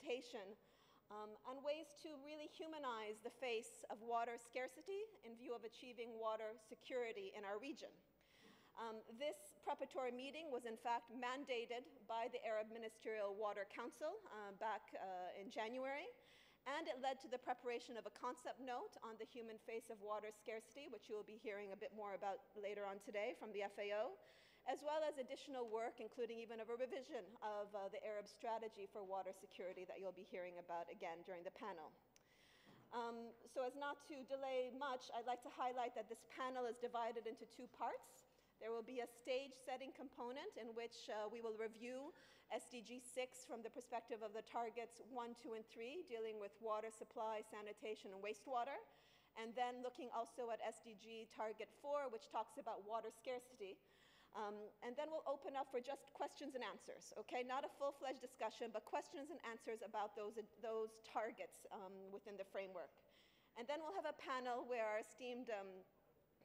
presentation on ways to really humanize the face of water scarcity in view of achieving water security in our region. This preparatory meeting was in fact mandated by the Arab Ministerial Water Council back in January, and it led to the preparation of a concept note on the human face of water scarcity, which you will be hearing a bit more about later on today from the FAO, as well as additional work, including even of a revision of the Arab strategy for water security that you'll be hearing about again during the panel. So as not to delay much, I'd like to highlight that this panel is divided into two parts. There will be a stage-setting component in which we will review SDG 6 from the perspective of the targets 1, 2, and 3, dealing with water supply, sanitation, and wastewater, and then looking also at SDG target 4, which talks about water scarcity. And then we'll open up for just questions and answers, okay? Not a full-fledged discussion, but questions and answers about those targets within the framework. And then we'll have a panel where our esteemed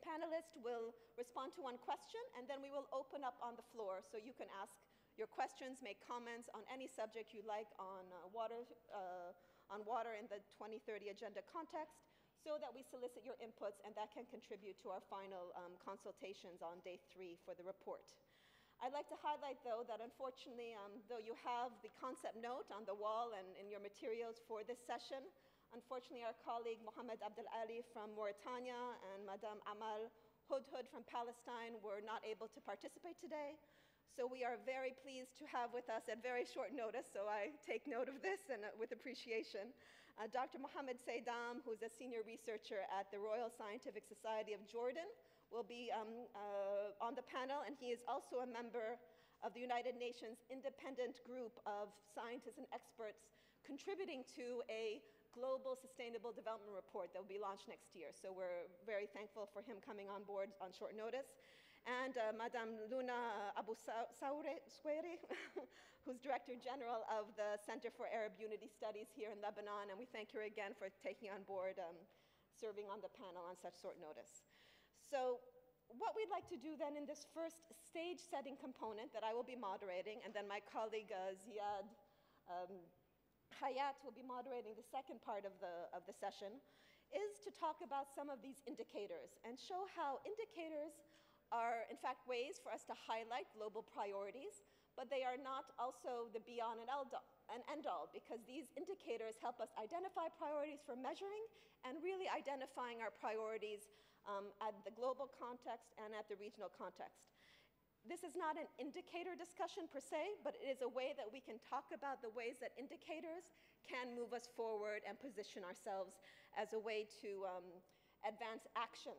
panelists will respond to one question, and then we will open up on the floor so you can ask your questions, make comments on any subject you like on water in the 2030 agenda context, so that we solicit your inputs and that can contribute to our final consultations on day 3 for the report. I'd like to highlight, though, that unfortunately, though you have the concept note on the wall and in your materials for this session, unfortunately, our colleague Mohammed Abdel Ali from Mauritania and Madame Amal Hudhud from Palestine were not able to participate today. So we are very pleased to have with us at very short notice, so I take note of this and with appreciation, Dr. Mohammed Saydam, who's a senior researcher at the Royal Scientific Society of Jordan, will be on the panel, and he is also a member of the United Nations independent group of scientists and experts contributing to a global sustainable development report that will be launched next year. So we're very thankful for him coming on board on short notice. And Madame Luna Abu Sweri, who's Director General of the Center for Arab Unity Studies here in Lebanon, and we thank her again for taking on board serving on the panel on such short notice. So what we'd like to do then in this first stage-setting component that I will be moderating, and then my colleague Ziad Hayat will be moderating the second part of the session, is to talk about some of these indicators and show how indicators are, in fact, ways for us to highlight global priorities, but they are not also the be-all and end-all, because these indicators help us identify priorities for measuring and really identifying our priorities at the global context and at the regional context. This is not an indicator discussion per se, but it is a way that we can talk about the ways that indicators can move us forward and position ourselves as a way to advance action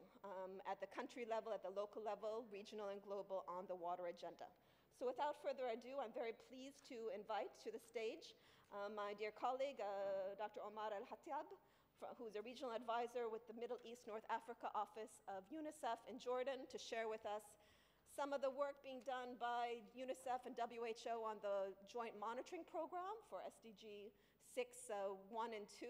at the country level, at the local level, regional and global on the water agenda. So without further ado, I'm very pleased to invite to the stage my dear colleague, Dr. Omar Al-Hattab, who's a regional advisor with the Middle East North Africa Office of UNICEF in Jordan, to share with us some of the work being done by UNICEF and WHO on the joint monitoring program for SDG 6, 1 and 2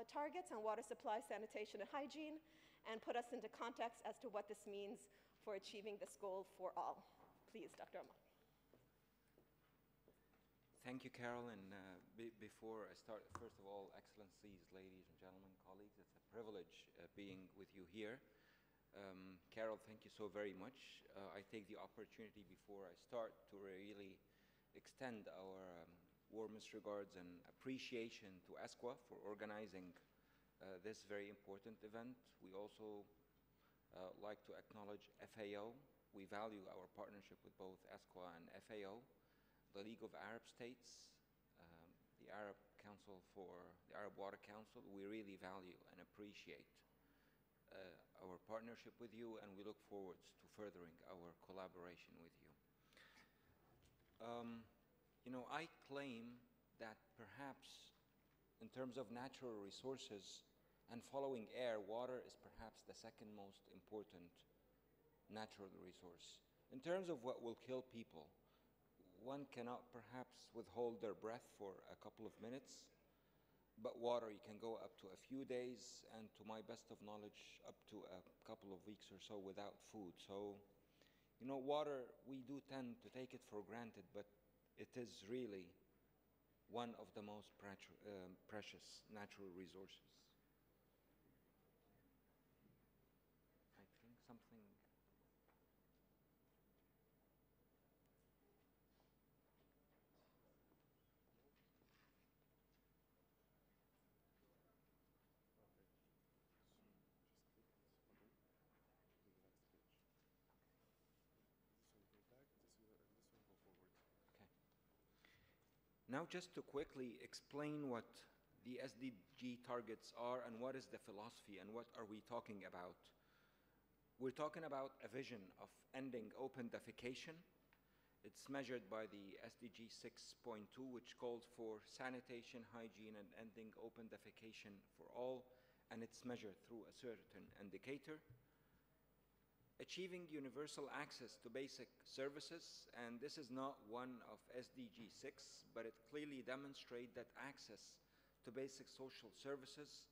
targets on water supply, sanitation, and hygiene, and put us into context as to what this means for achieving this goal for all. Please, Dr. Omar. Thank you, Carol. And before I start, first of all, Excellencies, ladies and gentlemen, colleagues, it's a privilege being with you here. Carol, thank you so very much. I take the opportunity before I start to really extend our warmest regards and appreciation to ASQA for organizing this very important event. We also like to acknowledge FAO. We value our partnership with both ASQA and FAO, the League of Arab States, the Arab Water Council. We really value and appreciate our partnership with you, and we look forward to furthering our collaboration with you. You know, I claim that perhaps in terms of natural resources and following air, water is perhaps the second most important natural resource. In terms of what will kill people, one cannot perhaps withhold their breath for a couple of minutes, but water, you can go up to a few days, and to my best of knowledge, up to a couple of weeks or so without food. So, you know, water, we do tend to take it for granted, but it is really one of the most precious natural resources. I think something. Now, just to quickly explain what the SDG targets are and what is the philosophy and what are we talking about. We're talking about a vision of ending open defecation. It's measured by the SDG 6.2, which calls for sanitation, hygiene, and ending open defecation for all, and it's measured through a certain indicator. Achieving universal access to basic services, and this is not one of SDG 6, but it clearly demonstrates that access to basic social services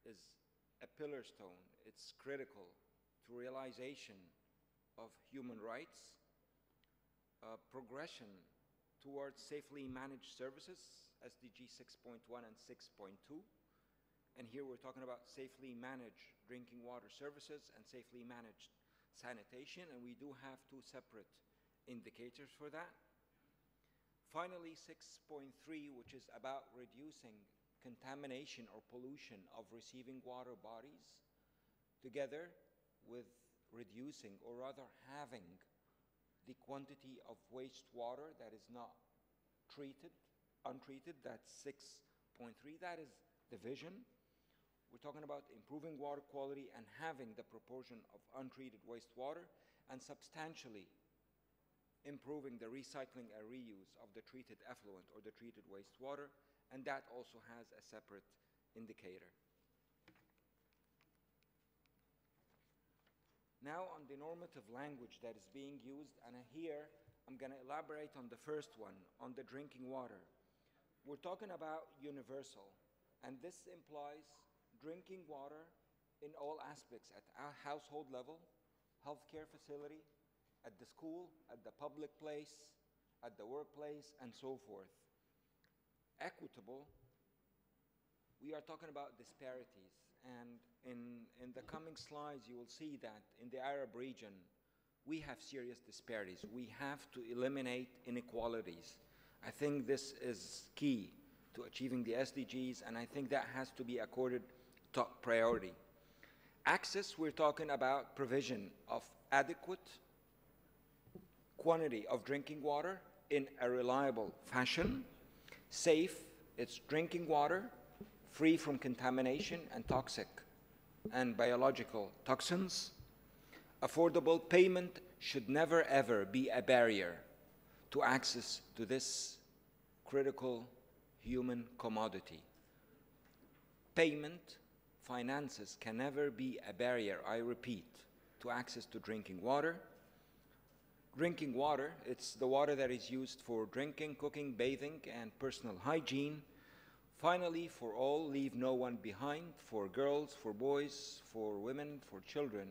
is a pillar stone. It's critical to realization of human rights, progression towards safely managed services, SDG 6.1 and 6.2. And here we're talking about safely managed drinking water services and safely managed sanitation, and we do have two separate indicators for that. Finally, 6.3, which is about reducing contamination or pollution of receiving water bodies, together with reducing, or rather having, the quantity of wastewater that is not untreated. That's 6.3. That is the vision. We're talking about improving water quality and having the proportion of untreated wastewater, and substantially improving the recycling and reuse of the treated effluent or the treated wastewater, and that also has a separate indicator. Now, on the normative language that is being used, and here I'm going to elaborate on the first one, on the drinking water. We're talking about universal, and this implies drinking water in all aspects, at our household level, healthcare facility, at the school, at the public place, at the workplace, and so forth. Equitable, we are talking about disparities, and in the coming slides you will see that in the Arab region we have serious disparities. We have to eliminate inequalities. I think this is key to achieving the SDGs, and I think that has to be accorded top priority. Access, we're talking about provision of adequate quantity of drinking water in a reliable fashion. Safe, it's drinking water free from contamination and toxic and biological toxins. Affordable, payment should never ever be a barrier to access to this critical human commodity. Payment, finances can never be a barrier, I repeat, to access to drinking water. Drinking water, it's the water that is used for drinking, cooking, bathing, and personal hygiene. Finally, for all, leave no one behind, for girls, for boys, for women, for children,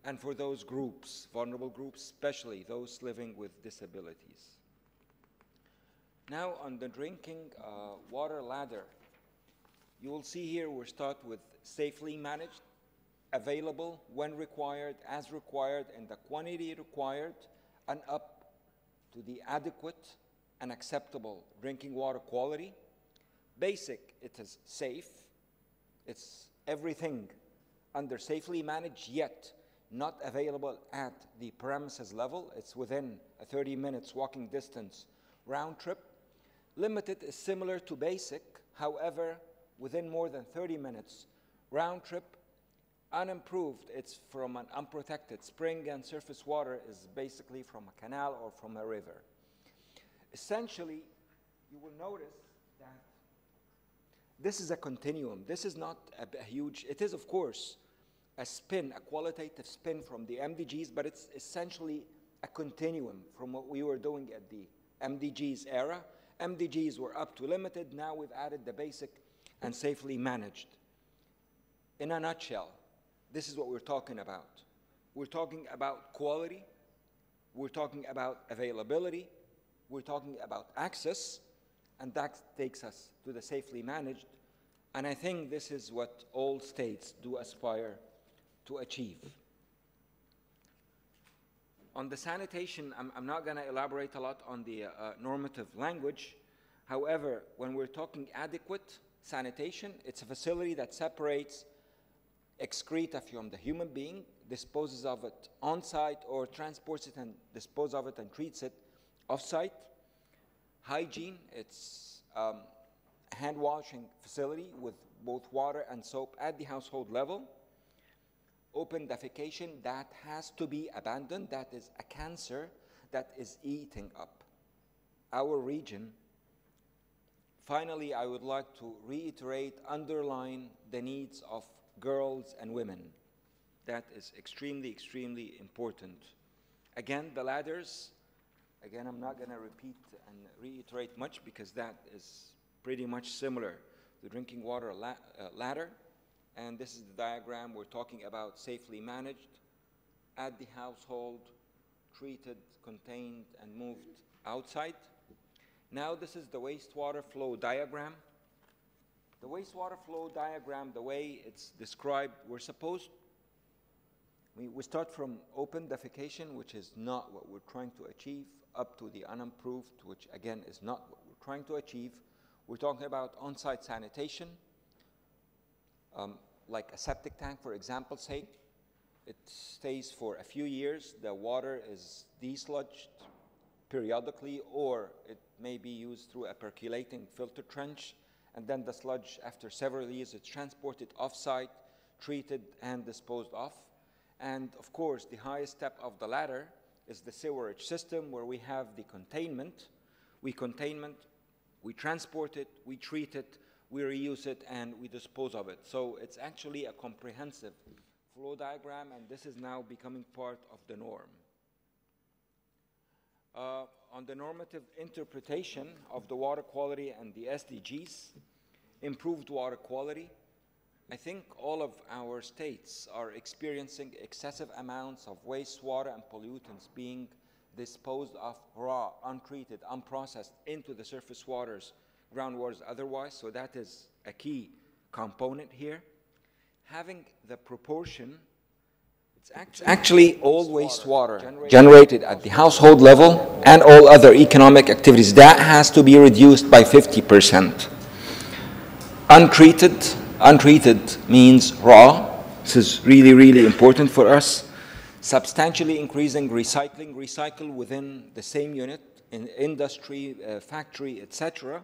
and for those groups, vulnerable groups, especially those living with disabilities. Now, on the drinking water ladder, you will see here we start with safely managed, available when required, as required, and the quantity required, and up to the adequate and acceptable drinking water quality. Basic, it is safe. It's everything under safely managed, yet not available at the premises level. It's within a 30 minutes walking distance round trip. Limited is similar to basic, however, within more than 30 minutes round trip. Unimproved, it's from an unprotected spring, and surface water is basically from a canal or from a river. Essentially, you will notice that this is a continuum. This is not a huge, it is of course a spin, a qualitative spin from the MDGs, but it's essentially a continuum from what we were doing at the MDGs era. MDGs were up to limited, now we've added the basic and safely managed. In a nutshell, this is what we're talking about. We're talking about quality, we're talking about availability, we're talking about access, And that takes us to the safely managed. And I think this is what all states do aspire to achieve. On the sanitation, I'm not going to elaborate a lot on the normative language. However, when we're talking adequate sanitation, it's a facility that separates excreta from the human being, disposes of it on-site, or transports it and disposes of it and treats it off-site. Hygiene, it's a hand-washing facility with both water and soap at the household level. Open defecation, that has to be abandoned. That is a cancer that is eating up our region. Finally, I would like to reiterate, underline the needs of girls and women. That is extremely, extremely important. Again, the ladders, again, I'm not going to repeat and reiterate much because that is pretty much similar to the drinking water ladder. And this is the diagram we're talking about: safely managed, at the household, treated, contained, and moved outside. Now this is the wastewater flow diagram. The wastewater flow diagram, the way it's described, we start from open defecation, which is not what we're trying to achieve, up to the unimproved, which again is not what we're trying to achieve. We're talking about on-site sanitation, like a septic tank, for example's sake. It stays for a few years. The water is desludged periodically, or it may be used through a percolating filter trench, and then the sludge, after several years, is transported off-site, treated, and disposed of. And of course, the highest step of the ladder is the sewerage system, where we have the containment. We transport it, we treat it, we reuse it, and we dispose of it. So it's actually a comprehensive flow diagram, and this is now becoming part of the norm. On the normative interpretation of the water quality and the SDGs, improved water quality, I think all of our states are experiencing excessive amounts of wastewater and pollutants being disposed of raw, untreated, unprocessed into the surface waters, groundwaters otherwise, so that is a key component here. Having the proportion, it's actually all wastewater generated at the household level and all other economic activities, that has to be reduced by 50%. Untreated means raw. This is really, really important for us. Substantially increasing recycling, recycle within the same unit, in industry, factory, etc.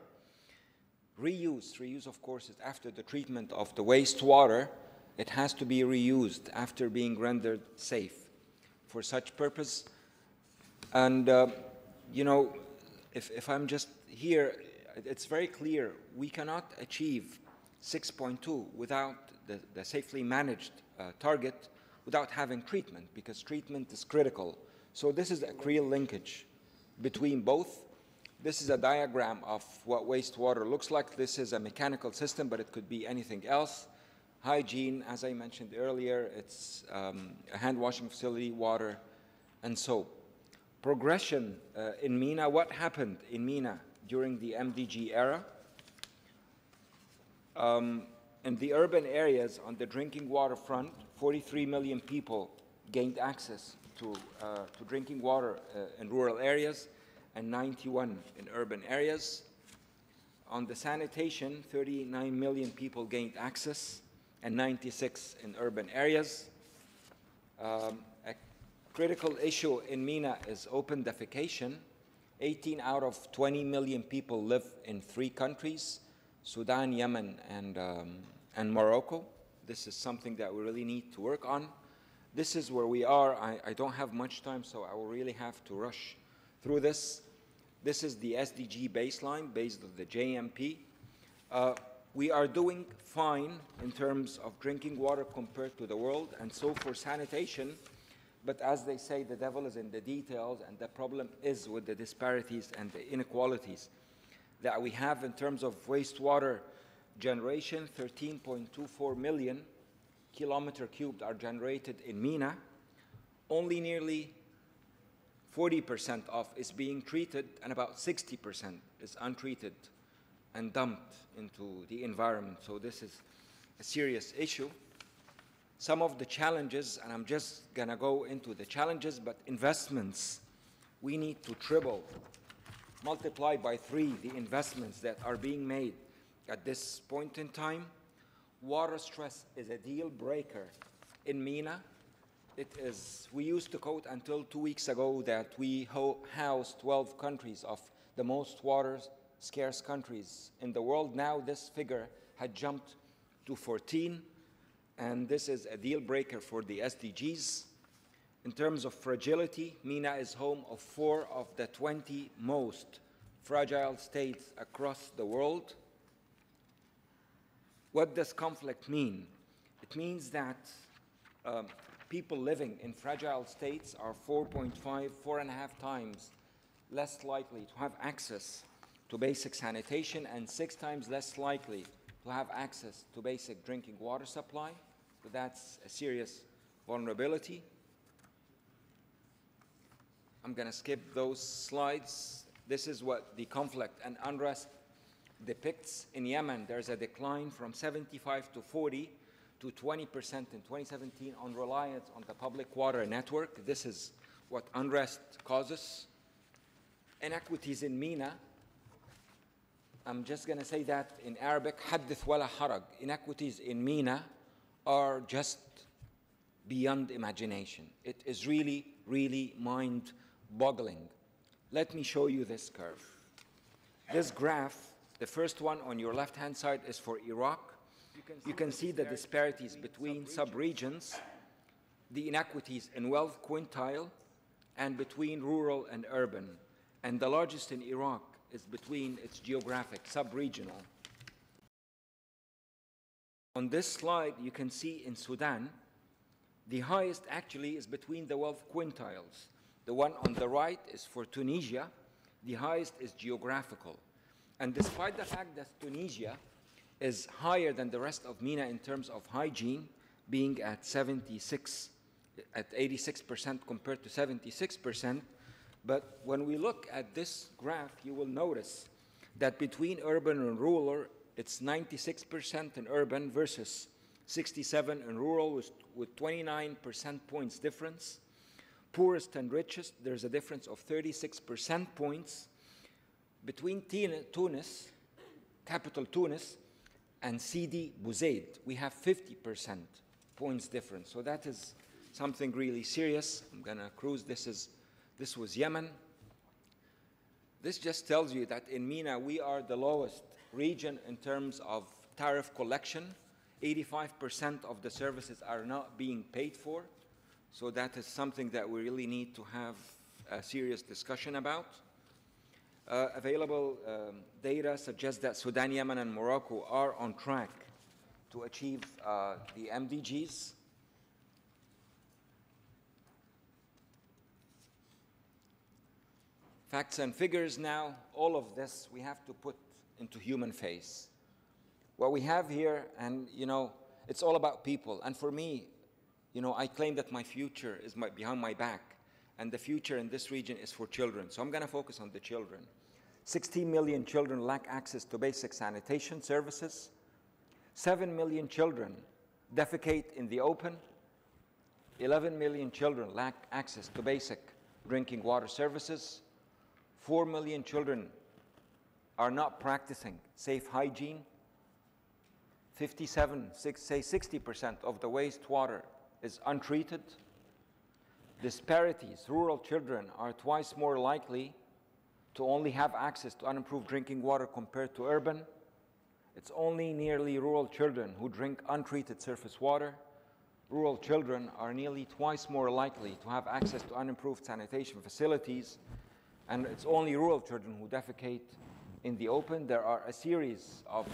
Reuse of course is after the treatment of the wastewater. It has to be reused after being rendered safe for such purpose. And you know, if I'm just here, it's very clear we cannot achieve 6.2 without the safely managed target, without having treatment, because treatment is critical. So this is a clear linkage between both. This is a diagram of what wastewater looks like. This is a mechanical system, but it could be anything else. Hygiene, as I mentioned earlier, it's a hand-washing facility, water, and soap. Progression in MENA. What happened in MENA during the MDG era? In the urban areas, on the drinking water front, 43 million people gained access to drinking water in rural areas, and 91 in urban areas. On the sanitation, 39 million people gained access, and 96 in urban areas. A critical issue in MENA is open defecation. 18 out of 20 million people live in 3 countries, Sudan, Yemen, and Morocco. This is something that we really need to work on. This is where we are. I don't have much time, so I will really have to rush through this. This is the SDG baseline based on the JMP. We are doing fine in terms of drinking water compared to the world, and so for sanitation. But as they say, the devil is in the details, and the problem is with the disparities and the inequalities that we have in terms of wastewater generation. 13.24 million kilometer cubed are generated in MENA. Only nearly 40% of is being treated, and about 60% is untreated. and dumped into the environment. So this is a serious issue. Some of the challenges, and I'm just going to go into the challenges, but investments, we need to triple, multiply by 3 the investments that are being made at this point in time. Water stress is a deal breaker in MENA. It is, we used to quote until 2 weeks ago that we house 12 countries of the most water scarce countries in the world. Now this figure had jumped to 14, and this is a deal breaker for the SDGs. In terms of fragility, MENA is home of 4 of the 20 most fragile states across the world. What does conflict mean? It means that people living in fragile states are 4.5 times less likely to have access to basic sanitation and 6 times less likely to have access to basic drinking water supply. So that's a serious vulnerability. I'm going to skip those slides. This is what the conflict and unrest depicts. In Yemen, there's a decline from 75 to 40 to 20% in 2017 on reliance on the public water network. This is what unrest causes. Inequities in MENA, I'm just going to say that in Arabic, حدث ولا حرج. Inequities in MENA are just beyond imagination. It is really, really mind-boggling. Let me show you this curve. This graph, the first one on your left-hand side, is for Iraq. You can see the disparities between sub-regions, the inequities in wealth quintile, and between rural and urban. And the largest in Iraq is between its geographic, sub-regional. On this slide, you can see in Sudan, the highest actually is between the wealth quintiles. The one on the right is for Tunisia. The highest is geographical. And despite the fact that Tunisia is higher than the rest of MENA in terms of hygiene, being at 86% compared to 76%, but when we look at this graph, you will notice that between urban and rural, it's 96% in urban versus 67% in rural, with 29% points difference. Poorest and richest, there's a difference of 36% points. Between Tunis, capital Tunis, and Sidi Bouzid, we have 50% points difference. So that is something really serious. I'm going to cruise. This was Yemen. This just tells you that in MENA, we are the lowest region in terms of tariff collection. 85% of the services are not being paid for. So that is something that we really need to have a serious discussion about. Available data suggests that Sudan, Yemen, and Morocco are on track to achieve the MDGs. Facts and figures now, all of this we have to put into human face. What we have here, and it's all about people. And for me, I claim that my future is behind my back, and the future in this region is for children. So I'm going to focus on the children. 16 million children lack access to basic sanitation services. 7 million children defecate in the open. 11 million children lack access to basic drinking water services. 4 million children are not practicing safe hygiene. 60% of the wastewater is untreated. Disparities, rural children are twice more likely to only have access to unimproved drinking water compared to urban. It's only nearly rural children who drink untreated surface water. Rural children are nearly twice more likely to have access to unimproved sanitation facilities, and it's only rural children who defecate in the open. There are a series of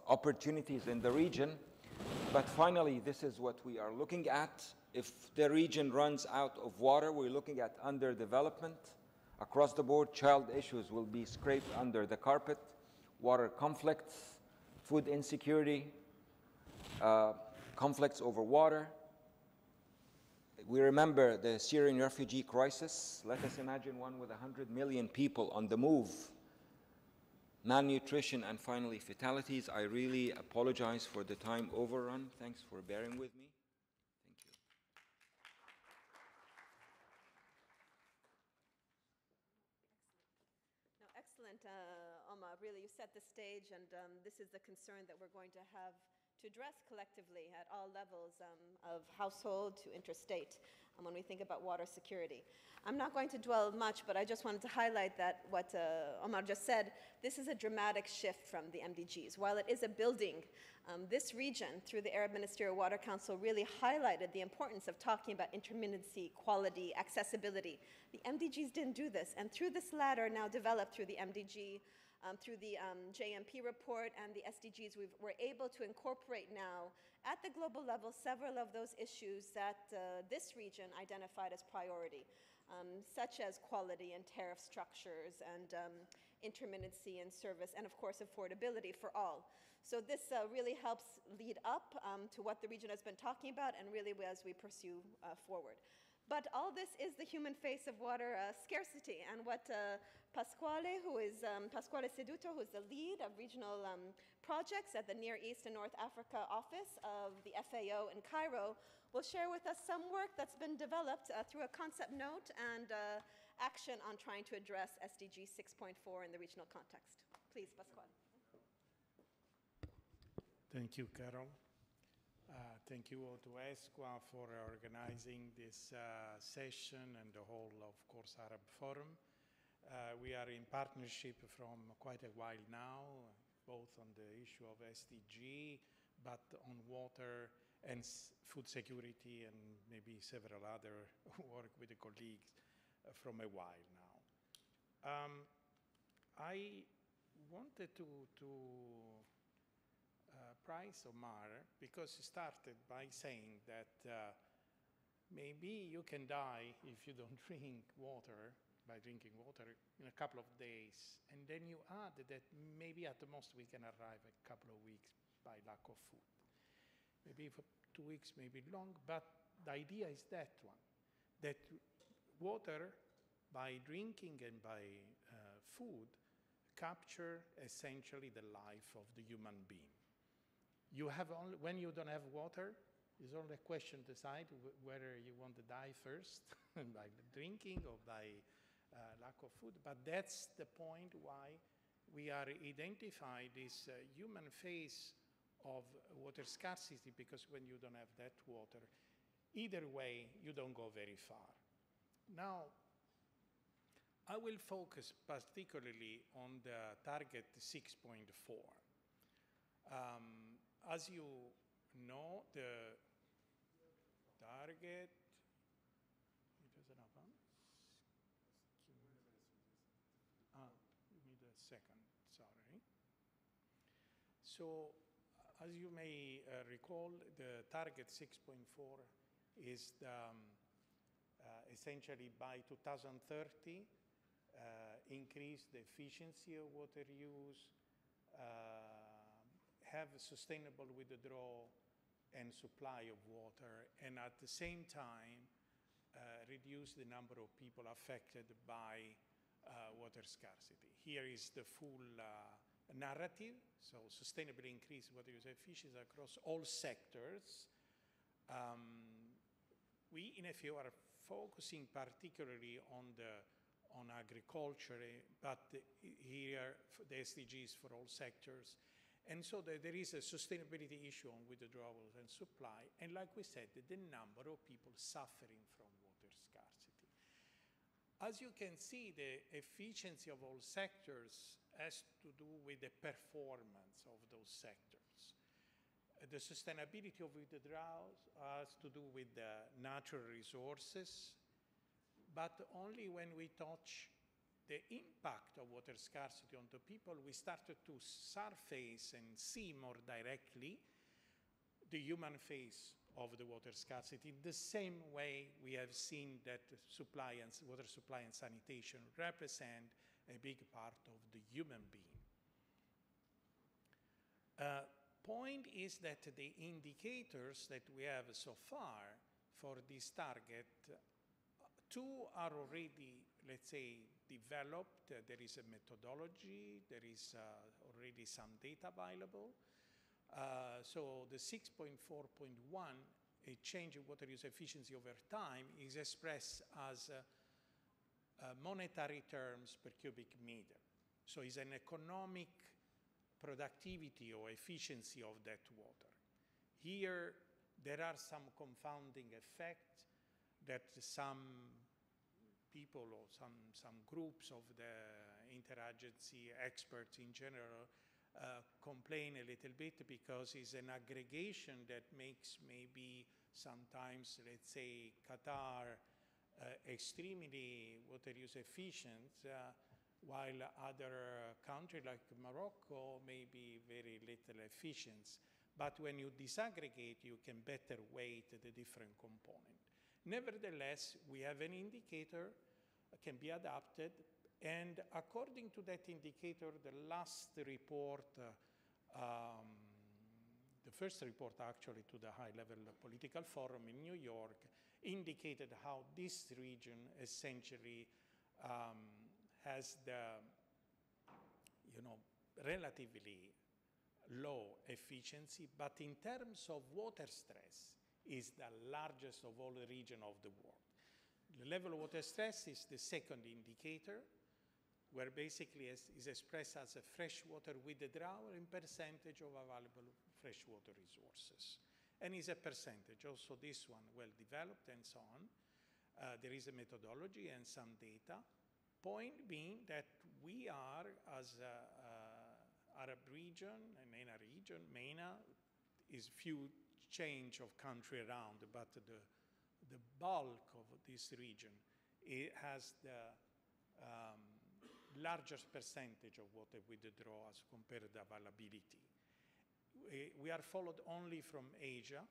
opportunities in the region, but finally, this is what we are looking at. If the region runs out of water, we're looking at underdevelopment. Across the board, child issues will be scraped under the carpet, water conflicts, food insecurity, conflicts over water. We remember the Syrian refugee crisis. Let us imagine one with 100 million people on the move. malnutrition, and finally fatalities. I really apologize for the time overrun. Thanks for bearing with me. Thank you. No, excellent, Omar. Really, you set the stage, and this is the concern that we're going to have to address collectively at all levels of household to interstate when we think about water security. I'm not going to dwell much, but I just wanted to highlight that what Omar just said, this is a dramatic shift from the MDGs. While it is a building, this region, through the Arab Ministerial Water Council, really highlighted the importance of talking about intermittency, quality, accessibility. The MDGs didn't do this, and through this ladder now developed through the MDG, through the JMP report and the SDGs, we're able to incorporate now at the global level several of those issues that this region identified as priority, such as quality and tariff structures and intermittency in service, and of course affordability for all. So this really helps lead up to what the region has been talking about, and really as we pursue forward. But all this is the human face of water scarcity, and what Pasquale Seduto, who is the lead of regional projects at the Near East and North Africa office of the FAO in Cairo, will share with us some work that's been developed through a concept note and action on trying to address SDG 6.4 in the regional context. Please, Pasquale. Thank you, Carol. Thank you to ESQA for organizing this session and the whole, of course, Arab Forum. We are in partnership from quite a while now, both on the issue of SDG, but on water and food security, and maybe several other work with the colleagues from a while now. I wanted to praise Omar because he started by saying that maybe you can die if you don't drink water, by drinking water in a couple of days. And then you add that maybe at the most we can arrive a couple of weeks by lack of food. Maybe for 2 weeks, maybe long, but the idea is that one, that water, by drinking and by food, capture essentially the life of the human being. You have only, when you don't have water, it's only a question to decide whether you want to die first by drinking or by lack of food. But that's the point why we are identifying this human face of water scarcity, because when you don't have that water, either way, you don't go very far. Now, I will focus particularly on the target 6.4. As you know, the target, it doesn't happen. You need a second, sorry. So, as you may recall, the target 6.4 is the, essentially by 2030, increase the efficiency of water use, have sustainable withdrawal and supply of water, and at the same time reduce the number of people affected by water scarcity. Here is the full narrative, so sustainably increase water use efficiency across all sectors. We in FAO are focusing particularly on agriculture, but here the SDGs for all sectors. And so there is a sustainability issue on withdrawals and supply, and like we said, the number of people suffering from water scarcity. As you can see, the efficiency of all sectors has to do with the performance of those sectors. The sustainability of withdrawals has to do with the natural resources, but only when we touch the impact of water scarcity on the people, we started to surface and see more directly the human face of the water scarcity, the same way we have seen that water supply and sanitation represent a big part of the human being. Point is that the indicators that we have so far for this target, two are already, let's say, developed. There is a methodology. There is already some data available. So the 6.4.1, a change in water use efficiency over time, is expressed as monetary terms per cubic meter. So it's an economic productivity or efficiency of that water. Here, there are some confounding effects that some people or some groups of the interagency experts in general complain a little bit because it's an aggregation that makes maybe sometimes, let's say, Qatar extremely water use efficient, while other countries like Morocco may be very little efficient. But when you disaggregate, you can better weight the different components. Nevertheless, we have an indicator that can be adapted, and according to that indicator, the last report, the first report actually to the high-level political forum in New York, indicated how this region essentially has the, relatively low efficiency, but in terms of water stress, is the largest of all the regions of the world. The level of water stress is the second indicator, where basically is expressed as a freshwater withdrawal in percentage of available freshwater resources. And is a percentage, also this one well developed and so on. There is a methodology and some data. Point being that we are, as Arab region, and MENA region, MENA is few change of country around, but the bulk of this region, it has the largest percentage of water withdrawal as compared to availability. We are followed only from Asia,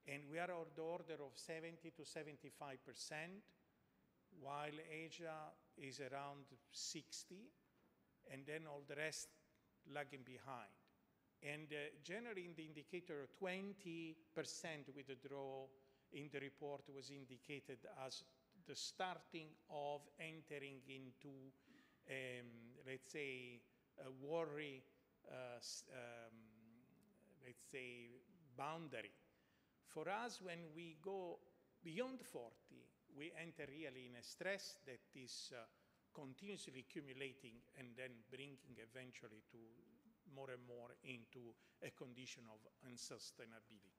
and we are on the order of 70 to 75%, while Asia is around 60, and then all the rest lagging behind. And generally in the indicator, 20% withdrawal in the report was indicated as the starting of entering into, let's say, a worry, let's say, boundary. For us, when we go beyond 40, we enter really in a stress that is continuously accumulating and then bringing eventually to more and more into a condition of unsustainability.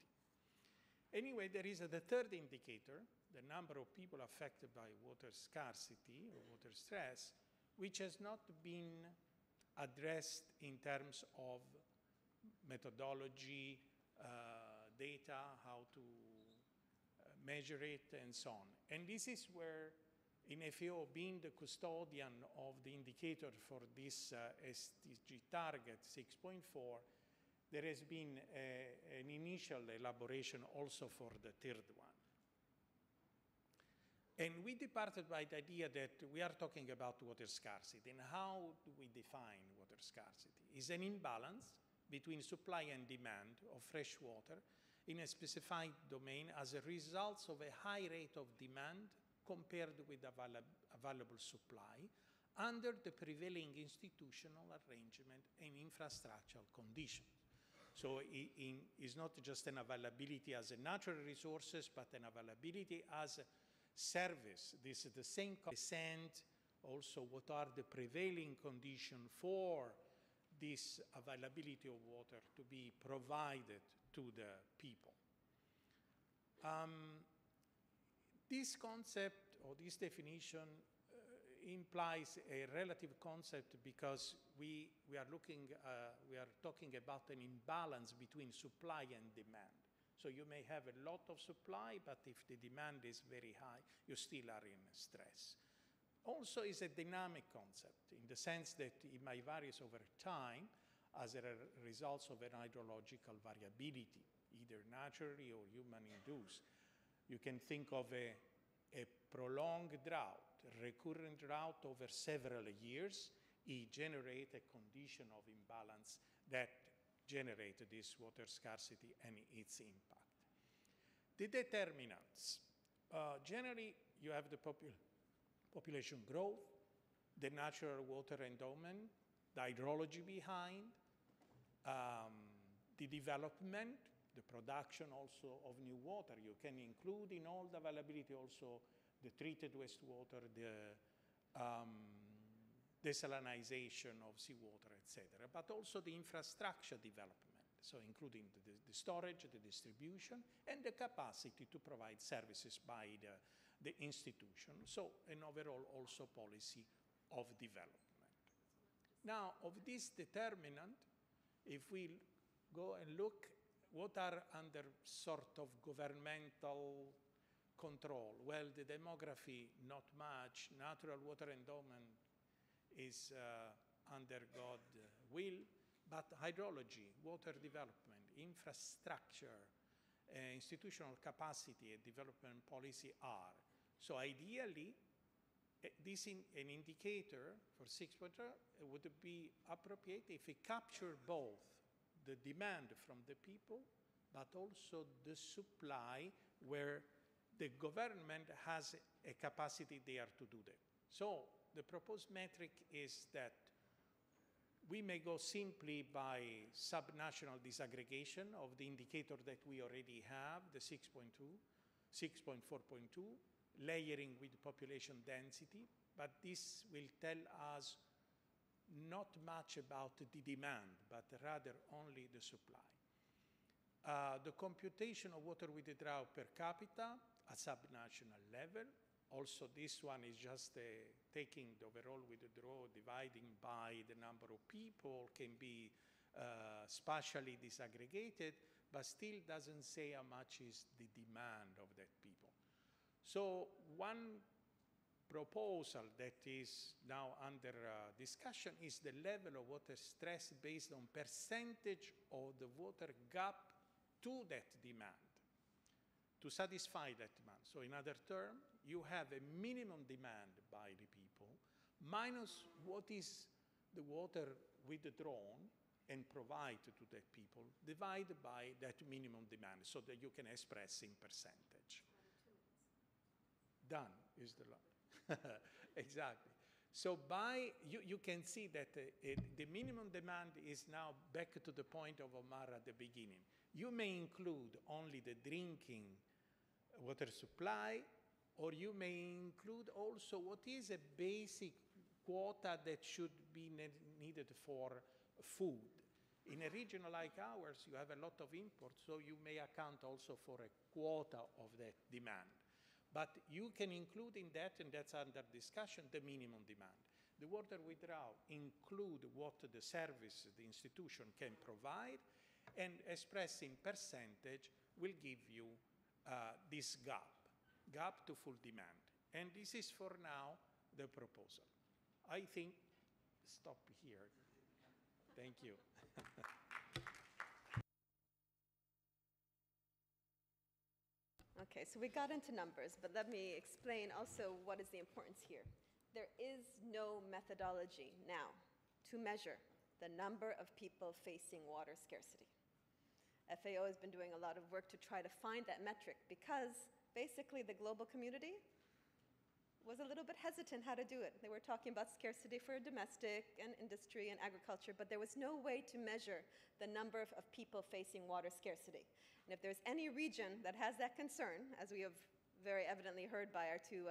Anyway, there is the third indicator, the number of people affected by water scarcity or water stress, which has not been addressed in terms of methodology, data, how to measure it, and so on. And this is where, in FAO, being the custodian of the indicator for this SDG target 6.4, there has been an initial elaboration also for the third one. And we departed by the idea that we are talking about water scarcity. And how do we define water scarcity? It's an imbalance between supply and demand of fresh water in a specified domain as a result of a high rate of demand compared with available supply under the prevailing institutional arrangement and infrastructural conditions. So it's not just an availability as a natural resources, but an availability as a service. This is the same concept. Also, what are the prevailing conditions for this availability of water to be provided to the people? This concept or this definition implies a relative concept because we are talking about an imbalance between supply and demand. So you may have a lot of supply, but if the demand is very high, you still are in stress. Also is a dynamic concept in the sense that it may vary over time as a result of an hydrological variability, either naturally or human-induced. You can think of a prolonged drought, a recurrent drought over several years. It generates a condition of imbalance that generates this water scarcity and its impact. The determinants. Generally, you have the population growth, the natural water endowment, the hydrology behind, the development, the production also of new water. You can include in all the availability also the treated wastewater, the desalinization of seawater, etc., but also the infrastructure development, so including the storage, the distribution, and the capacity to provide services by the institution, so an overall also policy of development. Now, of this determinant, if we go and look what are under sort of governmental control, well, the demography, not much. Natural water endowment is under God will, but hydrology, water development, infrastructure, institutional capacity and development policy are. So ideally, an indicator for 6.0 would be appropriate if it captured both the demand from the people, but also the supply where the government has a capacity there to do that. So the proposed metric is that we may go simply by subnational disaggregation of the indicator that we already have, the 6.2, 6.4.2, layering with population density, but this will tell us not much about the demand, but rather only the supply. The computation of water withdrawal per capita at subnational level, also this one is just taking the overall withdrawal, dividing by the number of people, can be spatially disaggregated, but still doesn't say how much is the demand of that people. So one proposal that is now under discussion is the level of water stress based on percentage of the water gap to that demand, to satisfy that demand. So in other terms, you have a minimum demand by the people minus what is the water withdrawn and provided to that people, divided by that minimum demand so that you can express in percentage. Done is the law. Exactly. So you can see that the minimum demand is now back to the point of Omar at the beginning. You may include only the drinking water supply, or you may include also what is a basic quota that should be needed for food. In a region like ours, you have a lot of imports, so you may account also for a quota of that demand. But you can include in that, and that's under discussion, the minimum demand. The water withdrawal include what the service, the institution can provide, and expressing percentage will give you this gap to full demand. And this is for now the proposal. I think, stop here. Thank you. Okay, so we got into numbers, but let me explain also what is the importance here. There is no methodology now to measure the number of people facing water scarcity. FAO has been doing a lot of work to try to find that metric because basically the global community was a little bit hesitant how to do it. They were talking about scarcity for domestic and industry and agriculture, but there was no way to measure the number of people facing water scarcity. And if there's any region that has that concern, as we have very evidently heard by our two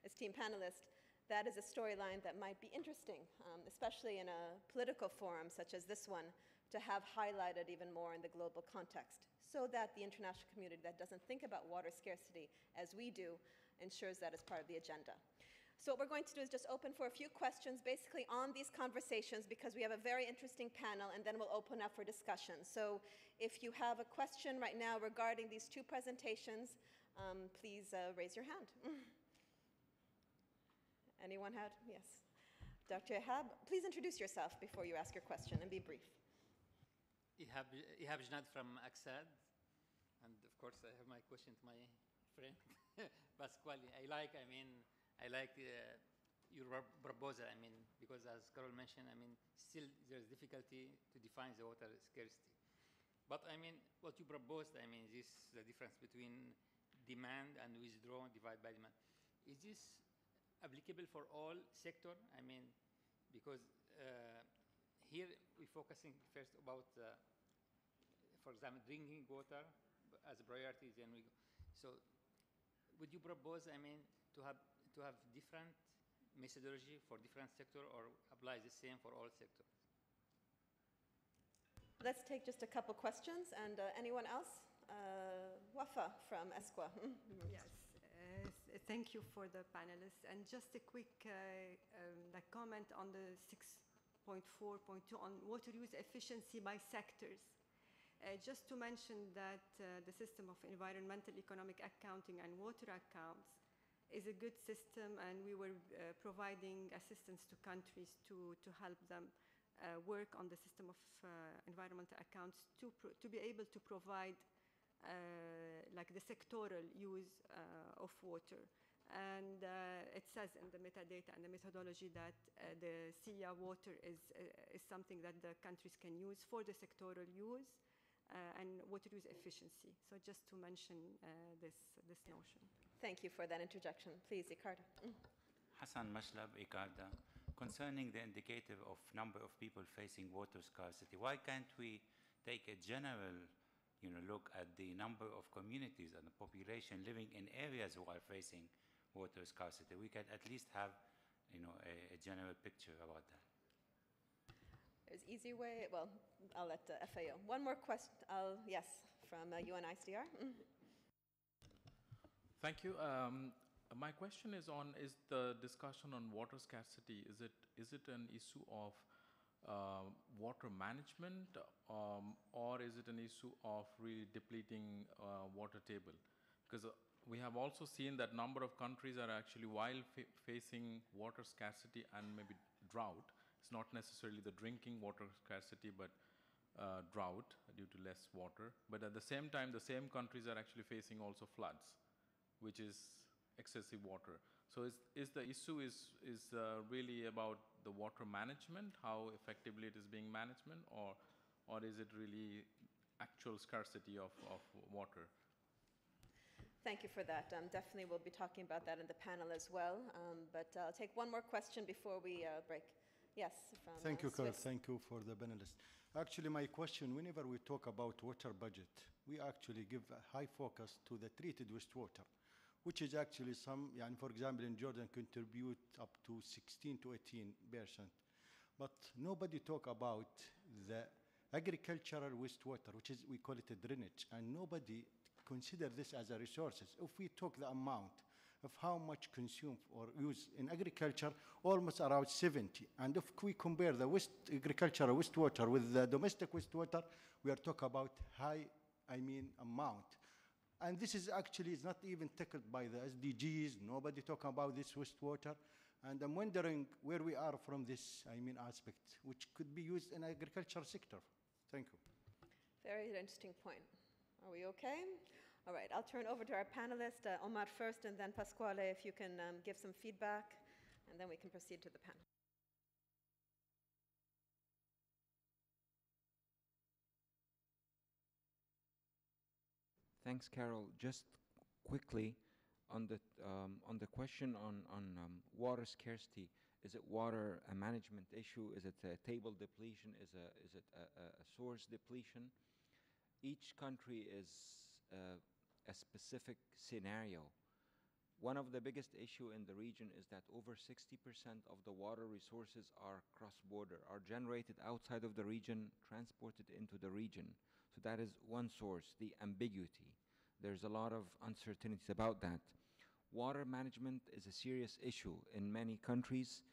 esteemed panelists, that is a storyline that might be interesting, especially in a political forum such as this one, to have highlighted even more in the global context, so that the international community that doesn't think about water scarcity as we do ensures that as part of the agenda. So what we're going to do is just open for a few questions basically on these conversations, because we have a very interesting panel, and then we'll open up for discussion. So if you have a question right now regarding these two presentations, please raise your hand. Anyone had? Yes. Dr. Ihab, please introduce yourself before you ask your question and be brief. Ihab Jnad from AFSD, and of course I have my question to my friend Pasquale. I like your proposal, because as Carol mentioned, still there's difficulty to define the water scarcity. But what you proposed, the difference between demand and withdraw divided by demand. Is this applicable for all sector? I mean, because here we're focusing first about, for example, drinking water as a priority. Then we go. So, would you propose, I mean, to have different methodology for different sector, or apply the same for all sectors? Let's take just a couple questions, and anyone else? Wafa from ESQA. Yes, thank you for the panelists. And just a quick comment on the 6.4.2 on water use efficiency by sectors. Just to mention that the system of environmental economic accounting and water accounts is a good system, and we were providing assistance to countries to help them work on the system of environmental accounts to be able to provide like the sectoral use of water. And it says in the metadata and the methodology that the SIA water is something that the countries can use for the sectoral use and water use efficiency. So just to mention this notion. Thank you for that interjection. Please, Icarda. Hassan Mashlab, Icarda. Concerning the indicator of number of people facing water scarcity, why can't we take a general look at the number of communities and the population living in areas who are facing water scarcity? We can at least have a general picture about that. There's easy way. Well, I'll let FAO. One more question. Yes, from UNICR. Thank you. My question is the discussion on water scarcity, is it an issue of water management, or is it an issue of really depleting water table? Because we have also seen that number of countries are actually, while facing water scarcity and maybe drought, it's not necessarily the drinking water scarcity, but drought due to less water. But at the same time, the same countries are actually facing also floods, which is excessive water. So is the issue is really about the water management, how effectively it is being managed, or is it really actual scarcity of water? Thank you for that. Definitely we'll be talking about that in the panel as well. But I'll take one more question before we break. Yes, from Thank you, Carl. Swiss. Thank you for the panelists. Actually, my question, whenever we talk about water budget, we actually give a high focus to the treated wastewater, which is actually for example, in Jordan, contribute up to 16 to 18%. But nobody talk about the agricultural wastewater, which is, we call it a drainage, and nobody consider this as a resources. If we took the amount of how much consumed or used in agriculture, almost around 70. And if we compare the agricultural wastewater with the domestic wastewater, we are talking about high, amount. And this is actually is not even tackled by the SDGs. Nobody talk about this wastewater. And I'm wondering where we are from this, aspect, which could be used in agricultural sector. Thank you. Very interesting point. Are we okay? All right, I'll turn over to our panelist, Omar first, and then Pasquale, if you can give some feedback, and then we can proceed to the panel. Thanks, Carol. Just quickly on the question on water scarcity. Is it water a management issue? Is it a table depletion? Is it a source depletion? Each country is a specific scenario. One of the biggest issue in the region is that over 60% of the water resources are cross-border, are generated outside of the region, transported into the region. So that is one source, the ambiguity. There's a lot of uncertainties about that. Water management is a serious issue in many countries.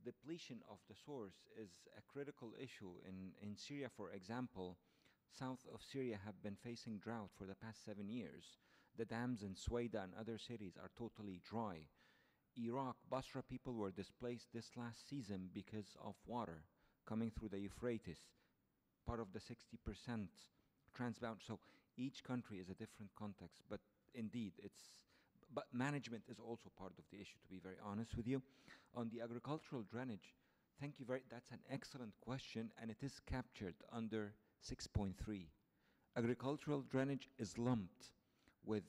Depletion of the source is a critical issue. In Syria, for example, south of Syria have been facing drought for the past 7 years. The dams in Suwaida and other cities are totally dry. Iraq, Basra people were displaced this last season because of water coming through the Euphrates, part of the 60% transbound. So each country is a different context, but indeed but management is also part of the issue, to be very honest with you. On the agricultural drainage, thank you that's an excellent question, and it is captured under 6.3. Agricultural drainage is lumped with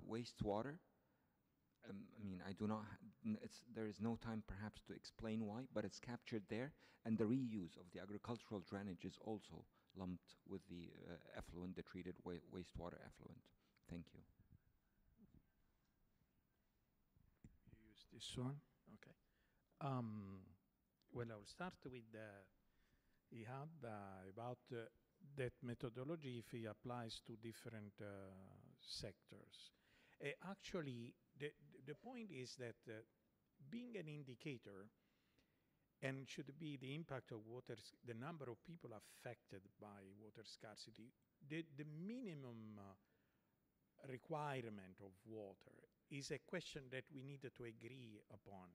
wastewater. I mean, I do not, there is no time perhaps to explain why, but it's captured there, and the reuse of the agricultural drainage is also lumped with the effluent, the treated wastewater effluent. Thank you. You use this one? Okay. Well, I'll start with Ihab about that methodology if it applies to different sectors. Actually, the point is that being an indicator and should be the impact of water, the number of people affected by water scarcity, the minimum requirement of water is a question that we need to agree upon.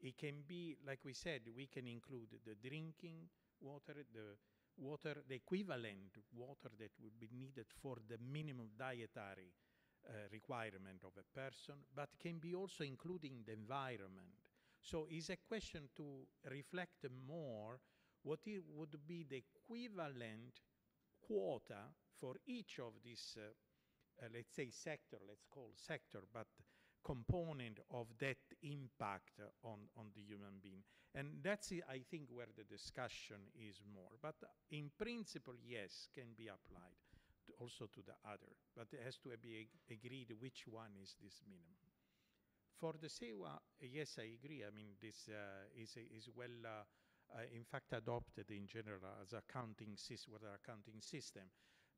It can be, like we said, we can include the drinking water, the equivalent water that would be needed for the minimum dietary requirement of a person, but can be also including the environment. So it's a question to reflect more what it would be the equivalent quota for each of these, let's say sector, let's call sector, but component of that impact on the human being. And that's, I think, where the discussion is more. But in principle, yes, can be applied also to the other. But it has to be agreed which one is this minimum. For the SEWA, yes, I agree. I mean, this is well, in fact, adopted in general as accounting system.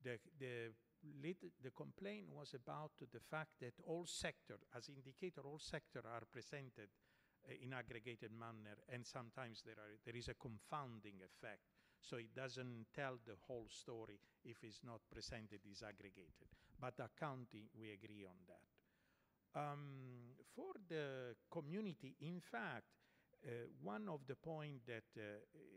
The complaint was about the fact that all sector, as indicator, all sector are presented in aggregated manner, and sometimes there is a confounding effect. So it doesn't tell the whole story if it's not presented disaggregated. But accounting, we agree on that. For the community, in fact, one of the points that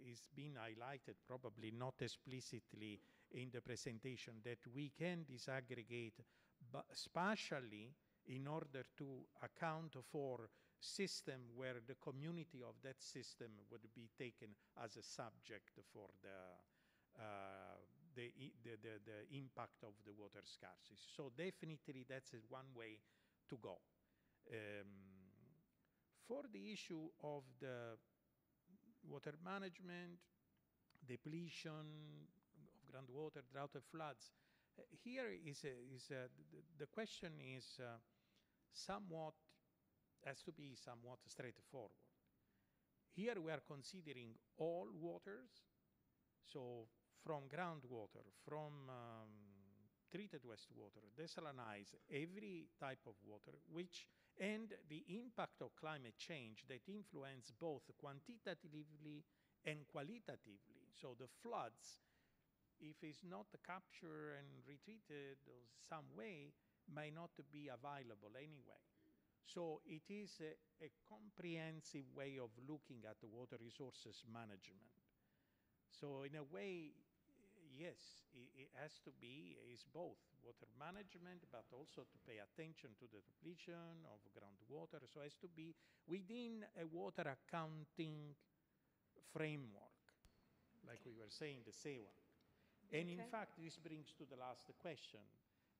is being highlighted, probably not explicitly in the presentation, that we can disaggregate, but spatially in order to account for system where the community of that system would be taken as a subject for the impact of the water scarcity. So definitely that's one way to go. For the issue of the water management, depletion of groundwater, drought and floods, here the question is has to be somewhat straightforward. Here we are considering all waters, so from groundwater, from treated wastewater, desalinized, every type of water, and the impact of climate change that influence both quantitatively and qualitatively. So the floods, if it's not captured and retreated in some way, may not be available anyway. So it is a comprehensive way of looking at the water resources management. So in a way, yes, it has to be, is both water management, but also to pay attention to the depletion of groundwater. So it has to be within a water accounting framework, like we were saying, the SEWA. And in fact, this brings to the last question.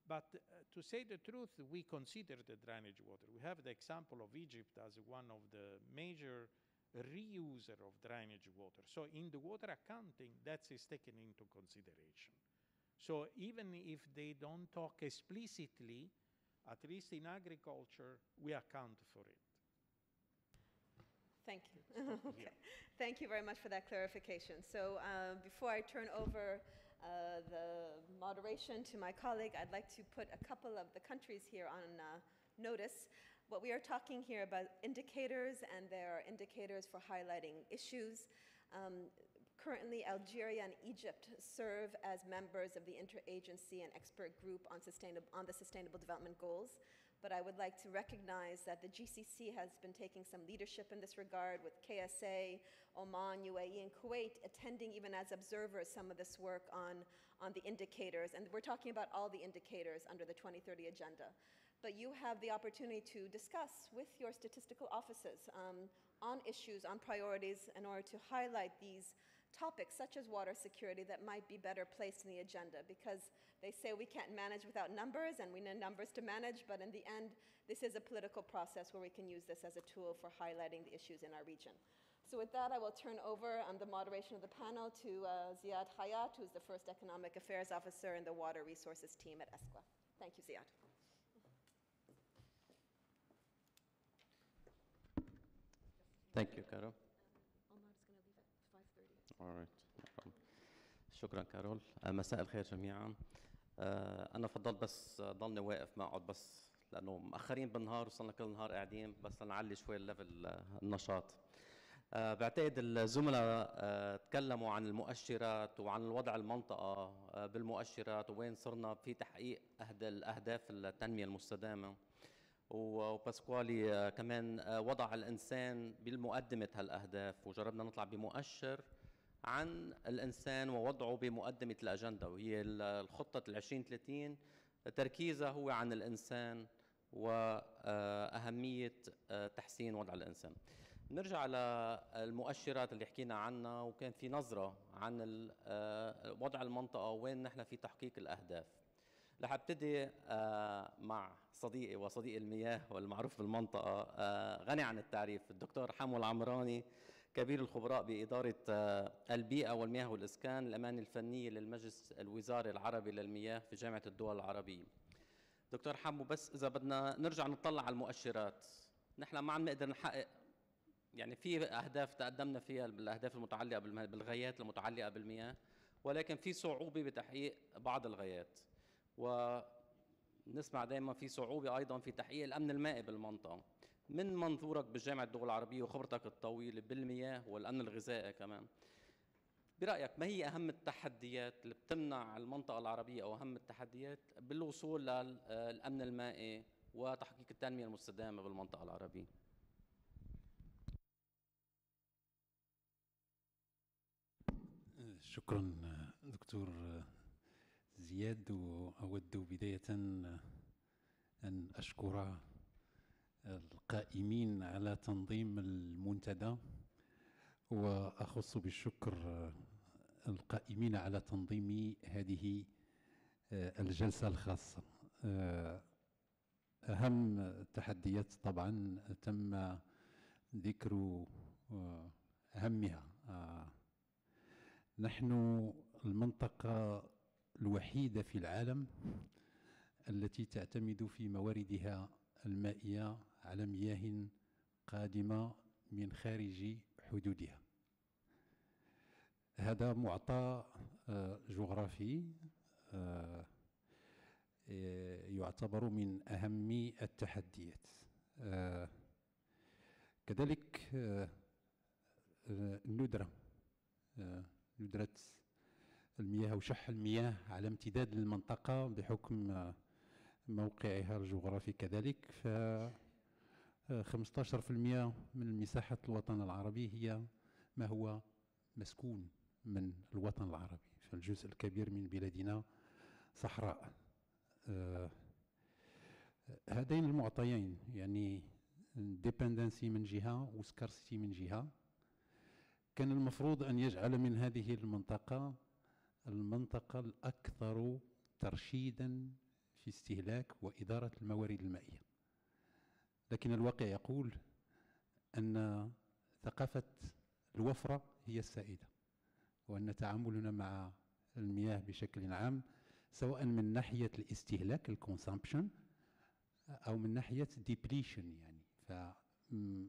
But to say the truth, we consider the drainage water. We have the example of Egypt as one of the major reuser of drainage water. So in the water accounting, that is taken into consideration. So even if they don't talk explicitly, at least in agriculture, we account for it. Thank you. Okay. Thank you very much for that clarification. So before I turn over the moderation to my colleague, I'd like to put a couple of the countries here on notice. What we are talking here about indicators, and there are indicators for highlighting issues. Currently, Algeria and Egypt serve as members of the interagency and expert group on the Sustainable Development Goals. But I would like to recognize that the GCC has been taking some leadership in this regard, with KSA, Oman, UAE, and Kuwait attending even as observers some of this work on the indicators. And we're talking about all the indicators under the 2030 agenda. But you have the opportunity to discuss with your statistical offices on issues, on priorities, in order to highlight these topics such as water security that might be better placed in the agenda, because they say we can't manage without numbers and we need numbers to manage, but in the end, this is a political process where we can use this as a tool for highlighting the issues in our region. So with that, I will turn over the moderation of the panel to Ziad Hayat, who's the first Economic Affairs Officer in the Water Resources team at ESCWA. Thank you, Ziad. Thank you, Carol. Omar's going to leave at 5:30. All right. شكرا كارول. مساء الخير جميعا. أنا فضلت بس ضلني واقف ما أقعد بس لأنه مأخرين بالنهار وصلنا كل النهار قاعدين بس لنعلي شوي الليفل النشاط. بعتقد الزملاء تكلموا عن المؤشرات وعن الوضع المنطقة بالمؤشرات ووين صرنا في تحقيق الأهداف التنمية المستدامة. وباسكوالي كمان وضع الإنسان بالمقدمة هالأهداف، وجربنا نطلع بمؤشر عن الإنسان ووضعه بمقدمة الأجندة، وهي الخطة 2030 تركيزها هو عن الإنسان وأهمية تحسين وضع الإنسان. نرجع على المؤشرات اللي حكينا عنها، وكان في نظرة عن وضع المنطقة وين نحن في تحقيق الأهداف. رح ابتدي مع صديقي وصديق المياه والمعروف بالمنطقة، غني عن التعريف، الدكتور حمو العمراني، كبير الخبراء بإدارة البيئة والمياه والإسكان، الأمانة الفنية للمجلس الوزاري العربي للمياه في جامعة الدول العربية. دكتور حمو، بس إذا بدنا نرجع نطلع على المؤشرات، نحن ما عم نقدر نحقق، يعني في أهداف تقدمنا فيها بالأهداف المتعلقة بالغايات المتعلقة بالمياه، ولكن في صعوبة بتحقيق بعض الغايات، ونسمع دائما في صعوبة أيضا في تحقيق الأمن المائي بالمنطقة. من منظورك بجامعة الدول العربية وخبرتك الطويلة بالمياه والأمن الغذائي كمان، برأيك ما هي أهم التحديات اللي بتمنع المنطقة العربية أو أهم التحديات بالوصول للأمن المائي وتحقيق التنمية المستدامة بالمنطقة العربية؟ شكرا دكتور زياد، وأود بداية أن أشكر القائمين على تنظيم المنتدى، وأخص بالشكر القائمين على تنظيم هذه الجلسة الخاصة. أهم التحديات طبعا تم ذكر أهمها. نحن المنطقة الوحيدة في العالم التي تعتمد في مواردها المائية على مياه قادمة من خارج حدودها. هذا معطى جغرافي يعتبر من أهم التحديات. كذلك ندرة المياه وشح المياه على امتداد المنطقة بحكم موقعها الجغرافي كذلك، ف 15% من مساحة الوطن العربي هي ما هو مسكون من الوطن العربي، فالجزء الكبير من بلادنا صحراء. هذين المعطيين، يعني dependency من جهة وscarcity من جهة، كان المفروض أن يجعل من هذه المنطقة الأكثر ترشيداً في استهلاك وإدارة الموارد المائية. لكن الواقع يقول أن ثقافة الوفرة هي السائدة، وأن تعاملنا مع المياه بشكل عام سواء من ناحية الاستهلاك الكونسامبشن أو من ناحية depletion، يعني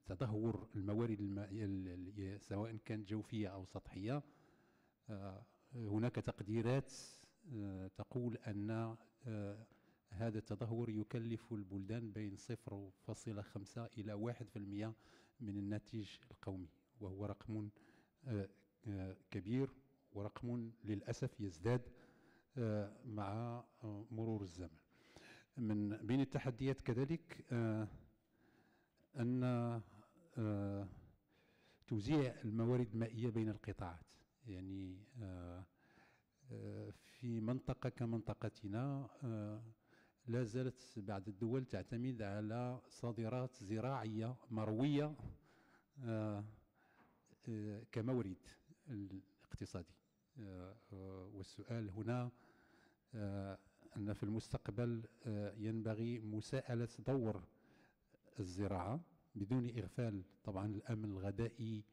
تدهور الموارد المائية سواء كانت جوفية أو سطحية. هناك تقديرات تقول أن هذا التدهور يكلف البلدان بين 0.5 إلى 1% من الناتج القومي، وهو رقم كبير ورقم للأسف يزداد مع مرور الزمن. من بين التحديات كذلك أن توزيع الموارد المائية بين القطاعات، يعني في منطقة كمنطقتنا لا زالت بعض الدول تعتمد على صادرات زراعية مروية كمورد، الاقتصادي. والسؤال هنا أن في المستقبل ينبغي مساءلة دور الزراعة بدون إغفال طبعا الأمن الغذائي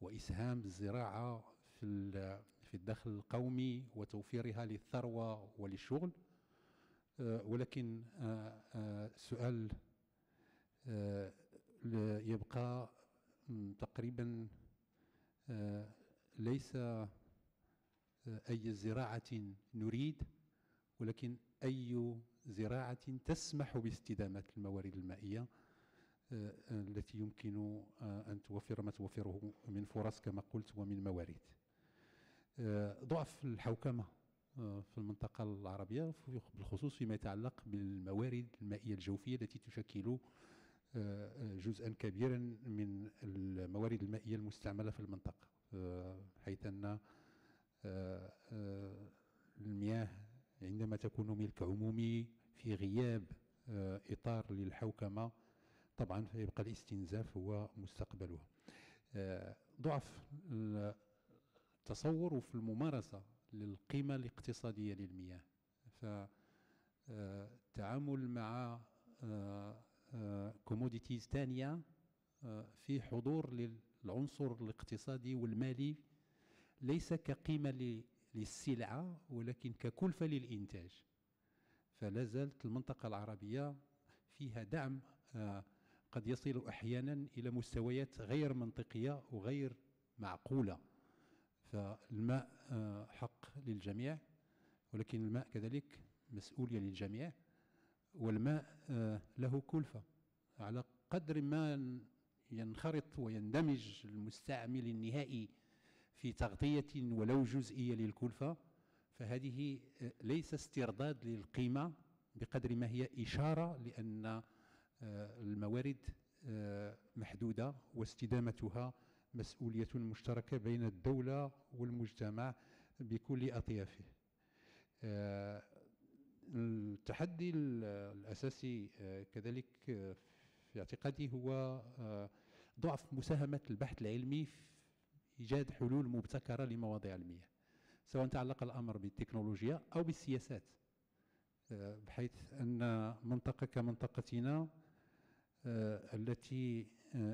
وإسهام الزراعة في الدخل القومي وتوفيرها للثروة وللشغل. ولكن السؤال يبقى تقريبا ليس أي زراعة نريد، ولكن أي زراعة تسمح باستدامة الموارد المائية التي يمكن أن توفر ما توفره من فرص كما قلت ومن موارد. ضعف الحوكمة في المنطقة العربية بالخصوص فيما يتعلق بالموارد المائية الجوفية التي تشكل جزءا كبيرا من الموارد المائية المستعملة في المنطقة، حيث أن المياه عندما تكون ملك عمومي في غياب إطار للحوكمة طبعا فيبقى الاستنزاف هو مستقبلها. ضعف التصور في الممارسة للقيمة الاقتصادية للمياه، فالتعامل مع كوموديتيز ثانية في حضور للعنصر الاقتصادي والمالي ليس كقيمة للسلعة ولكن ككلفة للإنتاج. فلا زالت المنطقة العربية فيها دعم قد يصل أحيانا إلى مستويات غير منطقية وغير معقولة. فالماء حق للجميع، ولكن الماء كذلك مسؤولية للجميع، والماء له كلفة. على قدر ما ينخرط ويندمج المستعمل النهائي في تغطية ولو جزئية للكلفة، فهذه ليس استرداد للقيمة بقدر ما هي إشارة لأن الموارد محدودة واستدامتها مسؤولية مشتركة بين الدولة والمجتمع بكل أطيافه. التحدي الأساسي كذلك في اعتقادي هو ضعف مساهمة البحث العلمي في إيجاد حلول مبتكرة لمواضيع المياه، سواء تعلق الأمر بالتكنولوجيا أو بالسياسات، بحيث أن منطقة كمنطقتنا التي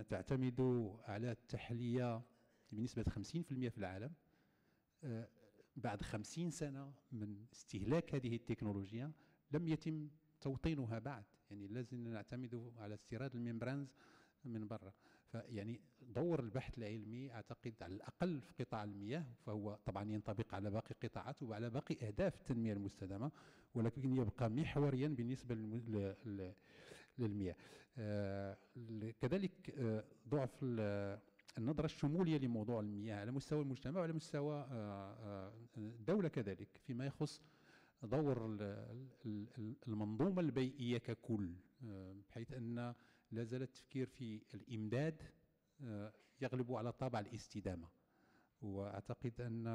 تعتمد على التحلية بنسبة 50% في العالم، بعد 50 سنة من استهلاك هذه التكنولوجيا لم يتم توطينها بعد. يعني لازم نعتمد على استيراد الممبرانز من برا. فيعني دور البحث العلمي أعتقد على الأقل في قطاع المياه، فهو طبعا ينطبق على باقي القطاعات وعلى باقي أهداف التنمية المستدامة، ولكن يبقى محوريا بالنسبة للمياه. كذلك ضعف النظرة الشمولية لموضوع المياه على مستوى المجتمع وعلى مستوى الدولة كذلك، فيما يخص دور المنظومة البيئية ككل، بحيث أن لا زال التفكير في الإمداد يغلب على طابع الاستدامة. وأعتقد أن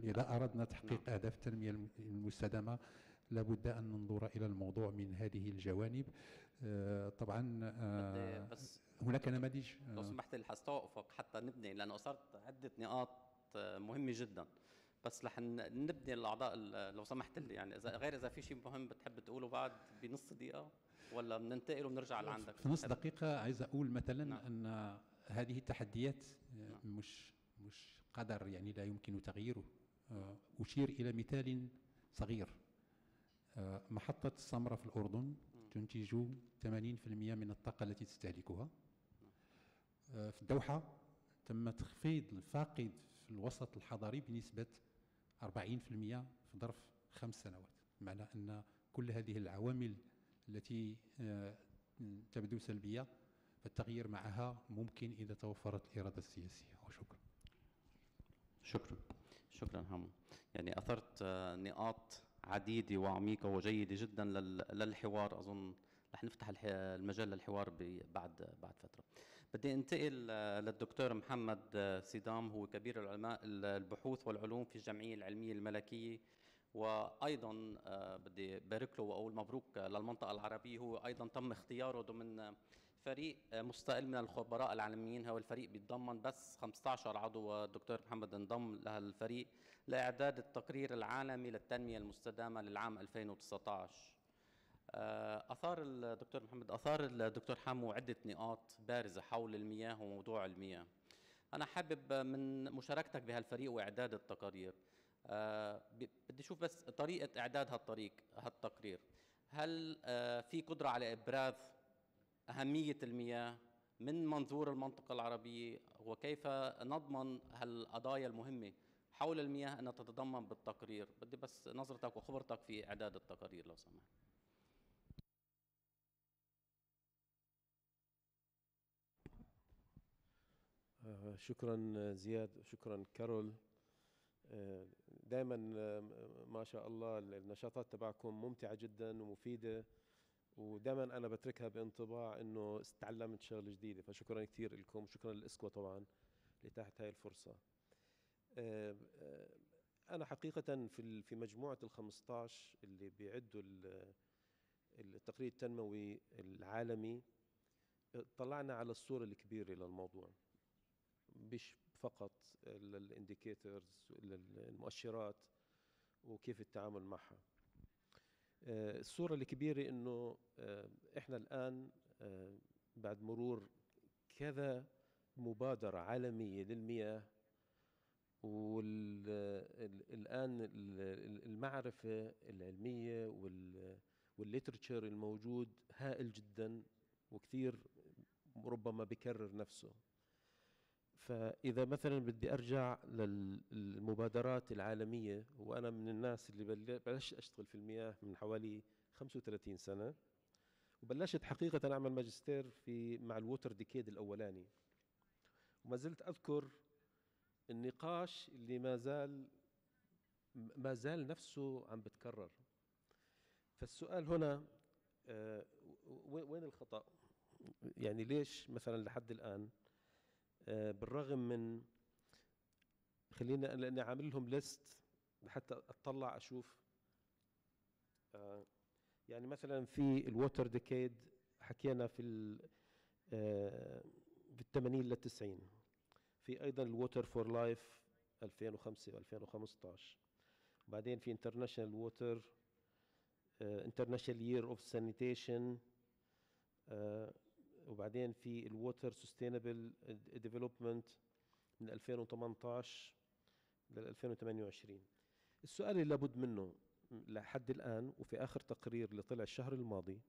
إذا أردنا تحقيق أهداف التنمية المستدامة لابد أن ننظر إلى الموضوع من هذه الجوانب. طبعا بس هناك نماذج لو سمحت لي حستوقفك حتى نبني، لأنه أثرت عدة نقاط مهمة جدا، بس رح نبني الأعضاء لو سمحت لي، يعني إذا في شيء مهم بتحب تقوله بعد بنص دقيقة ولا بننتقل ونرجع لعندك في نص دقيقة. عايز أقول مثلا أن هذه التحديات مش قدر يعني لا يمكن تغييره. أشير إلى مثال صغير. محطة السمرة في الأردن تنتج 80% من الطاقة التي تستهلكها. في الدوحة تم تخفيض الفاقد في الوسط الحضري بنسبة 40% في ظرف 5 سنوات، معنى أن كل هذه العوامل التي تبدو سلبية فالتغيير معها ممكن إذا توفرت الإرادة السياسية. وشكرا. شكرا هامون. يعني أثرت نقاط عديدة وعميقة وجيدة جدا للحوار. أظن رح نفتح المجال للحوار بعد فترة. بدي انتقل للدكتور محمد سيدام، هو كبير العلماء البحوث والعلوم في الجمعية العلمية الملكية، وأيضا بدي بارك له وأقول مبروك للمنطقة العربية. هو أيضا تم اختياره ضمن فريق مستقل من الخبراء العالميين. هو الفريق بيتضمن بس 15 عضو، والدكتور محمد انضم لهالفريق لإعداد التقرير العالمي للتنمية المستدامة للعام 2019. أثار الدكتور حمو عدة نقاط بارزة حول المياه وموضوع المياه. أنا حابب من مشاركتك بهالفريق وإعداد التقارير، بدي أشوف بس طريقة إعداد هالتقرير. هل في قدرة على إبراز أهمية المياه من منظور المنطقة العربية، وكيف نضمن هالقضايا المهمة حول المياه أن تتضمن بالتقرير؟ بدي بس نظرتك وخبرتك في إعداد التقارير لو سمحت. شكرا زياد، شكرا كارول. دائما ما شاء الله النشاطات تبعكم ممتعة جدا ومفيدة، ودائما انا بتركها بانطباع انه تعلمت شغله جديده، فشكرا كثير لكم. شكرا للإسكوة طبعا لإتاحة هاي الفرصه. انا حقيقه في مجموعه ال15 اللي بيعدوا التقرير التنموي العالمي طلعنا على الصوره الكبيره للموضوع، مش فقط الانديكيتورز المؤشرات وكيف التعامل معها. الصورة الكبيرة إنه إحنا الآن بعد مرور كذا مبادرة عالمية للمياه، والآن المعرفة العلمية والليترشر الموجود هائل جدا وكثير ربما بكرر نفسه. فإذا مثلا بدي أرجع للمبادرات العالمية، وأنا من الناس اللي بلشت أشتغل في المياه من حوالي 35 سنة، وبلشت حقيقة أعمل ماجستير مع الووتر ديكيد الأولاني، وما زلت أذكر النقاش اللي ما زال نفسه عم بتكرر. فالسؤال هنا وين الخطأ؟ يعني ليش مثلا لحد الآن بالرغم من، لاني عامل لهم ليست حتى اطلع اشوف، يعني مثلا في الووتر ديكيد حكينا في ال80 لل90، في ايضا الووتر فور لايف 2005 و2015، وبعدين في انترناشونال ووتر، انترناشونال يير اوف سانيتيشن، وبعدين في الووتر سستينبل ديفلوبمنت من 2018 لل 2028. السؤال اللي لابد منه لحد الآن، وفي آخر تقرير اللي طلع الشهر الماضي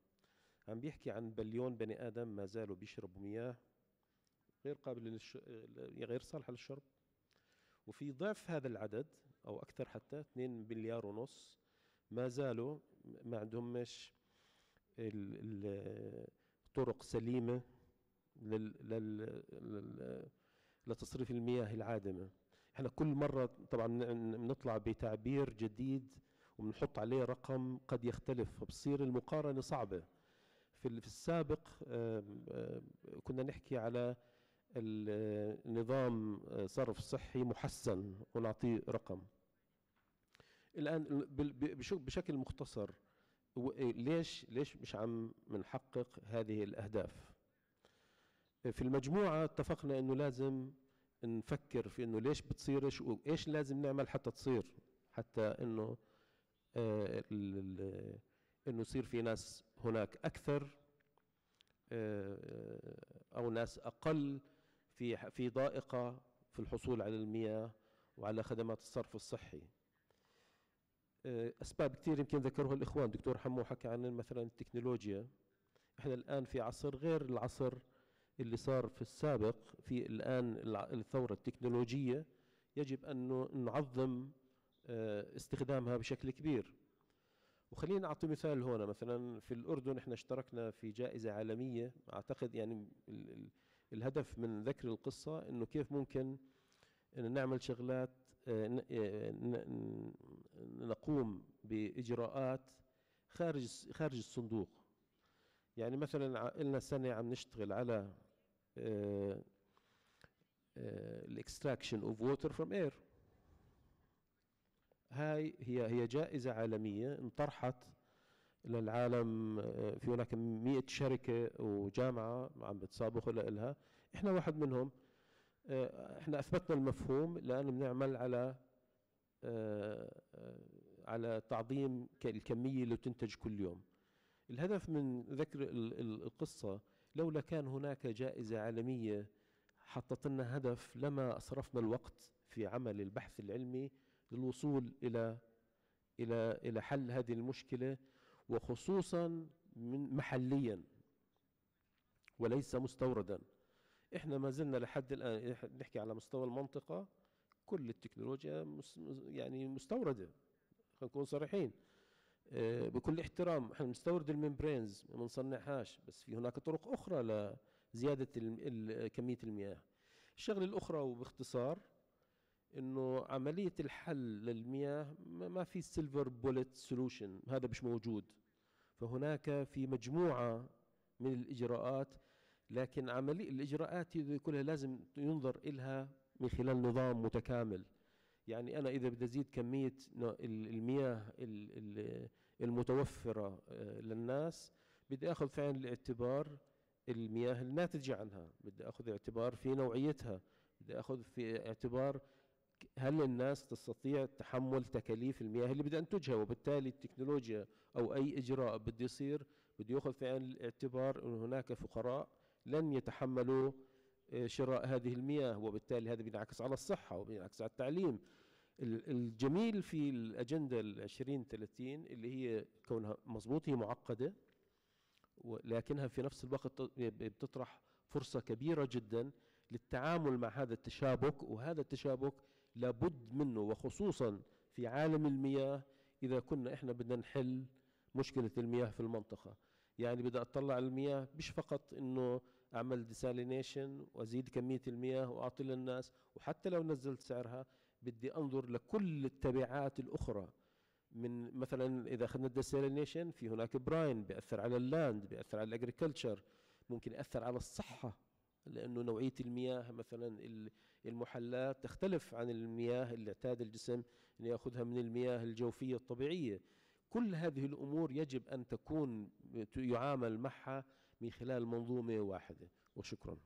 عم بيحكي عن بليون بني آدم ما زالوا بيشربوا مياه غير قابلة غير صالحة للشرب، وفي ضعف هذا العدد أو أكثر حتى 2.5 مليار ما زالوا ما عندهمش طرق سليمة لتصريف المياه العادمة. احنا كل مرة طبعا بنطلع بتعبير جديد وبنحط عليه رقم قد يختلف، فبصير المقارنة صعبة. في السابق كنا نحكي على النظام صرف صحي محسن ونعطيه رقم. الآن بشكل مختصر ليش مش عم نحقق هذه الأهداف؟ في المجموعة اتفقنا إنه لازم نفكر في إنه ليش بتصيرش وإيش لازم نعمل حتى تصير، حتى إنه إنه يصير في ناس هناك أكثر أو ناس أقل في ضائقة في الحصول على المياه وعلى خدمات الصرف الصحي. أسباب كثير يمكن ذكرها الإخوان، دكتور حمو حكى عن مثلا التكنولوجيا. إحنا الآن في عصر غير العصر اللي صار في السابق. في الآن الثورة التكنولوجية يجب أن نعظم استخدامها بشكل كبير. وخلينا أعطي مثال هنا، مثلا في الأردن إحنا اشتركنا في جائزة عالمية، أعتقد يعني الهدف من ذكر القصة إنه كيف ممكن إن نعمل شغلات، نقوم بإجراءات خارج الصندوق. يعني مثلا لنا سنة عم نشتغل على الاكستراكشن اوف ووتر فروم اير. هاي هي جائزة عالمية انطرحت للعالم. في هناك 100 شركة وجامعة عم بتسابقوا لها، احنا واحد منهم. احنا اثبتنا المفهوم الان، بنعمل على تعظيم الكمية اللي تنتج كل يوم. الهدف من ذكر القصة، لولا كان هناك جائزة عالمية حطت لنا هدف لما أصرفنا الوقت في عمل البحث العلمي للوصول إلى حل هذه المشكلة، وخصوصا من محليا وليس مستوردا. احنا ما زلنا لحد الآن نحكي على مستوى المنطقة، كل التكنولوجيا يعني مستوردة، خلينا نكون صريحين. بكل احترام، احنا بنستورد الممبرينز ما بنصنعهاش، بس في هناك طرق أخرى لزيادة كمية المياه. الشغلة الأخرى وباختصار، إنه عملية الحل للمياه ما في سيلفر بوليت سولوشن، هذا مش موجود. فهناك في مجموعة من الإجراءات، لكن الإجراءات كلها لازم ينظر إلها من خلال نظام متكامل. يعني أنا إذا بدي أزيد كمية المياه المتوفرة للناس، بدي أخذ في عين الاعتبار المياه الناتجة عنها، بدي أخذ اعتبار في نوعيتها، بدي أخذ في اعتبار هل الناس تستطيع تحمل تكاليف المياه اللي بدي أنتجها. وبالتالي التكنولوجيا أو أي إجراء بده يصير بده يأخذ في عين الاعتبار أن هناك فقراء لن يتحملوا شراء هذه المياه، وبالتالي هذا بينعكس على الصحة وبينعكس على التعليم. الجميل في الأجندة 2030 اللي هي كونها مضبوط هي معقدة، لكنها في نفس الوقت بتطرح فرصة كبيرة جدا للتعامل مع هذا التشابك، وهذا التشابك لابد منه، وخصوصا في عالم المياه. إذا كنا إحنا بدنا نحل مشكلة المياه في المنطقة، يعني بدي أطلع على المياه مش فقط إنه أعمل ديسالينيشن وأزيد كمية المياه وأعطي للناس، وحتى لو نزلت سعرها بدي أنظر لكل التبعات الأخرى. من مثلا إذا أخذنا الديسالينيشن، في هناك براين بيأثر على اللاند، بيأثر على الأجريكلتشر، ممكن يأثر على الصحة، لأنه نوعية المياه مثلا المحلات تختلف عن المياه اللي اعتاد الجسم أن يأخذها من المياه الجوفية الطبيعية. كل هذه الأمور يجب أن تكون يعامل معها من خلال منظومة واحدة. وشكرا.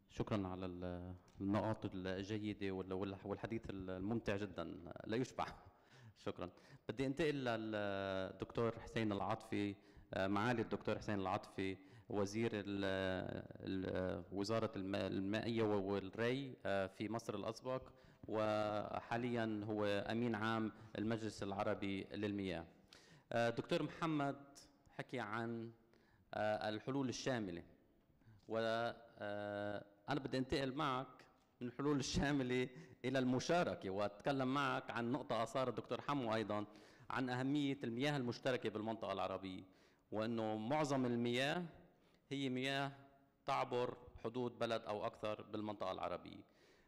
شكرا على النقاط الجيدة والحديث الممتع جدا لا يشبع. شكرا. بدي انتقل للدكتور حسين العاطفي، معالي الدكتور حسين العاطفي، وزير وزارة المائية والري في مصر الأسبق، وحاليا هو أمين عام المجلس العربي للمياه. دكتور محمد حكي عن الحلول الشاملة، وأنا بدي أنتقل معك من الحلول الشاملة إلى المشاركة، وأتكلم معك عن نقطة أثار الدكتور حمو أيضا عن أهمية المياه المشتركة بالمنطقة العربية، وأنه معظم المياه هي مياه تعبر حدود بلد أو أكثر بالمنطقة العربية.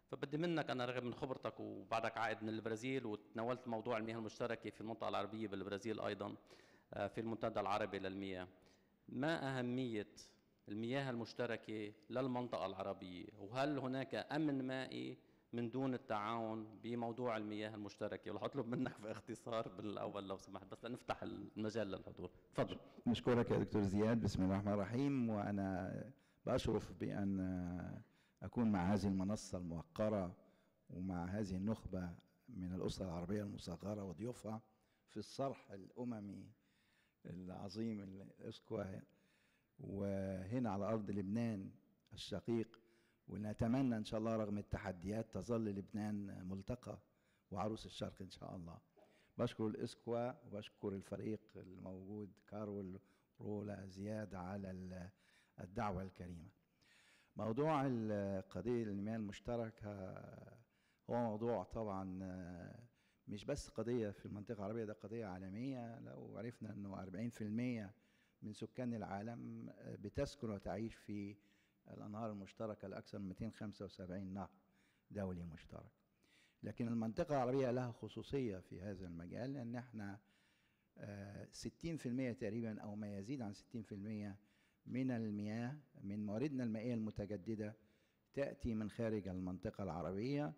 فبدي منك، أنا رغم من خبرتك وبعدك عائد من البرازيل وتناولت موضوع المياه المشتركة في المنطقة العربية بالبرازيل أيضا في المنتدى العربي للمياه، ما أهمية المياه المشتركة للمنطقة العربية، وهل هناك أمن مائي من دون التعاون بموضوع المياه المشتركة؟ ورح أطلب منك باختصار بالأول لو سمحت، بس لنفتح المجال للحضور. تفضل. نشكرك يا دكتور زياد. بسم الله الرحمن الرحيم. وأنا بأشرف بأن أكون مع هذه المنصة الموقرة ومع هذه النخبة من الأسرة العربية المصغرة وضيوفها في الصرح الأممي العظيم الإسكوا، وهنا على أرض لبنان الشقيق. ونتمنى إن شاء الله رغم التحديات تظل لبنان ملتقى وعروس الشرق إن شاء الله. بشكر الإسكوا وبشكر الفريق الموجود، كارول، رولا، زياد، على الدعوة الكريمة. موضوع قضية المياه المشتركة هو موضوع طبعا مش بس قضية في المنطقة العربية، ده قضية عالمية. لو عرفنا أنه 40% من سكان العالم بتسكن وتعيش في الأنهار المشتركة لأكثر من 275 نهر دولي مشترك. لكن المنطقة العربية لها خصوصية في هذا المجال، لأن احنا 60% تقريبا أو ما يزيد عن 60% من المياه من مواردنا المائية المتجددة تأتي من خارج المنطقة العربية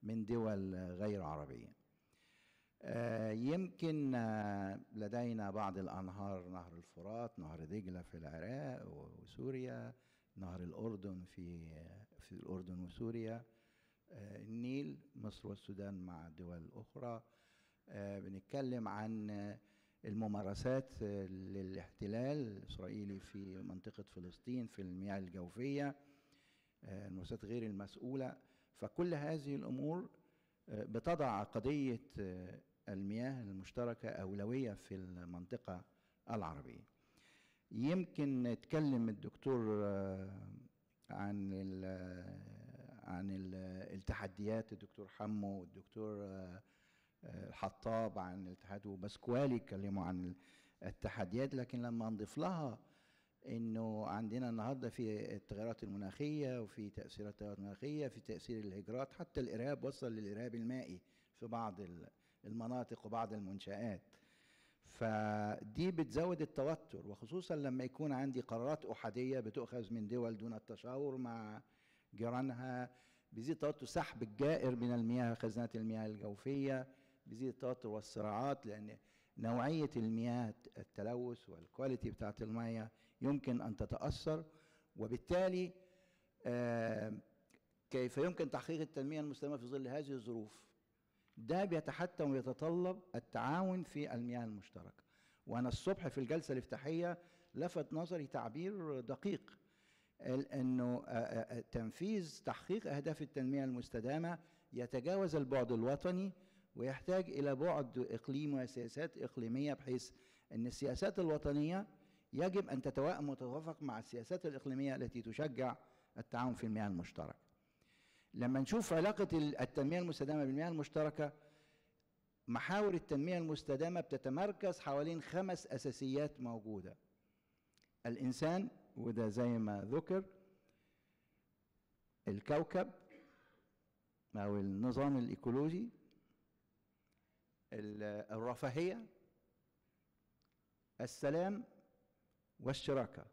من دول غير عربية. يمكن لدينا بعض الأنهار، نهر الفرات، نهر دجلة في العراق وسوريا، نهر الأردن في الأردن وسوريا، النيل مصر والسودان مع دول أخرى. بنتكلم عن الممارسات للاحتلال الإسرائيلي في منطقة فلسطين في المياه الجوفية، الممارسات غير المسؤولة. فكل هذه الأمور بتضع قضية المياه المشتركة أولوية في المنطقة العربية. يمكن نتكلم الدكتور عن التحديات، الدكتور حمو والدكتور الحطاب عن الاتحاد وبسكوالي اتكلموا عن التحديات، لكن لما نضيف لها انه عندنا النهارده في التغيرات المناخيه وفي تاثيرات التغيرات المناخيه، في تاثير الهجرات، حتى الارهاب وصل للارهاب المائي في بعض المناطق وبعض المنشآت. فدي بتزود التوتر، وخصوصا لما يكون عندي قرارات أحادية بتؤخذ من دول دون التشاور مع جيرانها، بيزيد التوتر، سحب الجائر من المياه، خزانات المياه الجوفية، بيزيد التوتر والصراعات، لأن نوعية المياه، التلوث والكواليتي بتاعت المياه يمكن أن تتأثر. وبالتالي كيف يمكن تحقيق التنمية المستدامة في ظل هذه الظروف؟ ده بيتحتم ويتطلب التعاون في المياه المشتركة. وأنا الصبح في الجلسة الافتتاحية لفت نظري تعبير دقيق، أنه تنفيذ تحقيق أهداف التنمية المستدامة يتجاوز البعد الوطني ويحتاج إلى بعد إقليمي وسياسات إقليمية، بحيث أن السياسات الوطنية يجب أن تتوائم وتتوافق مع السياسات الإقليمية التي تشجع التعاون في المياه المشتركة. لما نشوف علاقة التنمية المستدامة بالمياه المشتركة، محاور التنمية المستدامة بتتمركز حوالين 5 أساسيات موجودة: الإنسان، وده زي ما ذكر، الكوكب أو النظام الإيكولوجي، الرفاهية، السلام، والشراكة.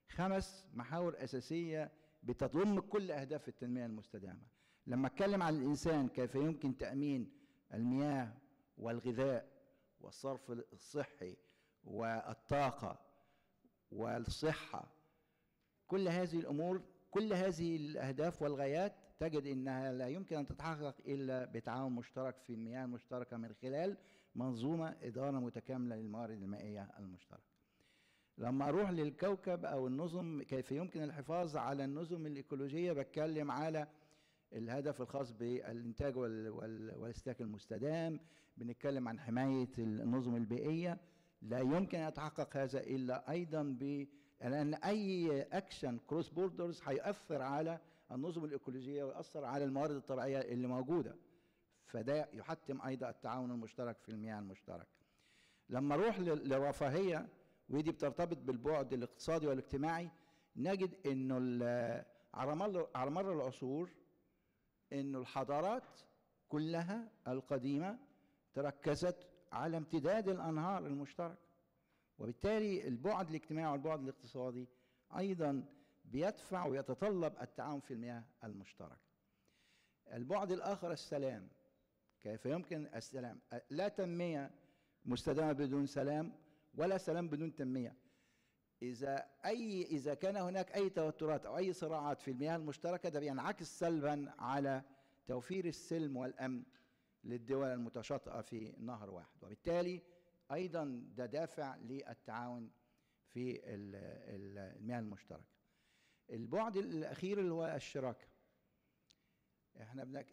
5 محاور أساسية بتضم كل أهداف التنمية المستدامة. لما أتكلم عن الإنسان، كيف يمكن تأمين المياه والغذاء والصرف الصحي والطاقة والصحة، كل هذه الأمور، كل هذه الأهداف والغايات تجد أنها لا يمكن أن تتحقق إلا بتعاون مشترك في المياه المشتركة من خلال منظومة إدارة متكاملة للموارد المائية المشتركة. لما أروح للكوكب أو النظم، كيف يمكن الحفاظ على النظم الإيكولوجية، بتكلم على الهدف الخاص بالإنتاج والاستهلاك المستدام، بنتكلم عن حماية النظم البيئية. لا يمكن أن يتحقق هذا إلا أيضا لأن أي أكشن كروس بوردرز هيأثر على النظم الإيكولوجية ويأثر على الموارد الطبيعية اللي موجودة، فده يحتم أيضا التعاون المشترك في المياه المشتركة. لما أروح للرفاهية، ودي بترتبط بالبعد الاقتصادي والاجتماعي، نجد إنه على مر العصور إنه الحضارات كلها القديمة تركزت على امتداد الأنهار المشتركة، وبالتالي البعد الاجتماعي والبعد الاقتصادي أيضا بيدفع ويتطلب التعاون في المياه المشتركة. البعد الآخر السلام، كيف يمكن السلام؟ لا تنمية مستدامة بدون سلام، ولا سلام بدون تنمية. إذا كان هناك أي توترات أو أي صراعات في المياه المشتركة، ده بينعكس سلبا على توفير السلم والأمن للدول المتشاطئة في نهر واحد، وبالتالي أيضا ده دافع للتعاون في المياه المشتركة. البعد الأخير اللي هو الشراكة.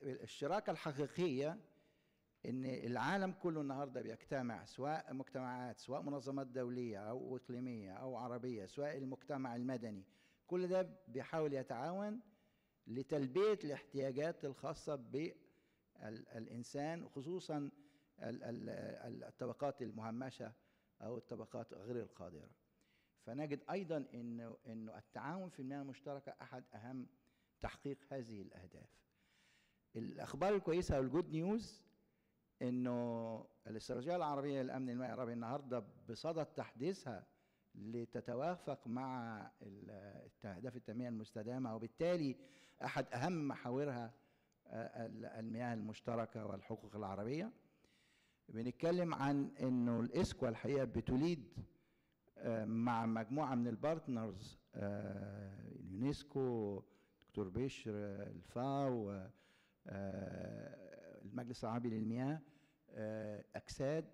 الشراكة الحقيقية إن العالم كله النهارده بيجتمع، سواء مجتمعات، سواء منظمات دولية أو إقليمية أو عربية، سواء المجتمع المدني، كل ده بيحاول يتعاون لتلبية الاحتياجات الخاصة بالإنسان، خصوصا الطبقات المهمشة أو الطبقات غير القادرة. فنجد أيضا إنه التعاون في المياه المشتركة أحد أهم تحقيق هذه الأهداف. الأخبار الكويسة والجود نيوز إنه الاستراتيجية العربية للأمن المائي العربي النهارده بصدد تحديثها لتتوافق مع أهداف التنمية المستدامة، وبالتالي أحد أهم محاورها المياه المشتركة والحقوق العربية. بنتكلم عن انه الاسكوا الحقيقه بتوليد مع مجموعه من البارتنرز، اليونسكو، دكتور بشر، الفاو، المجلس العربي للمياه، اكساد،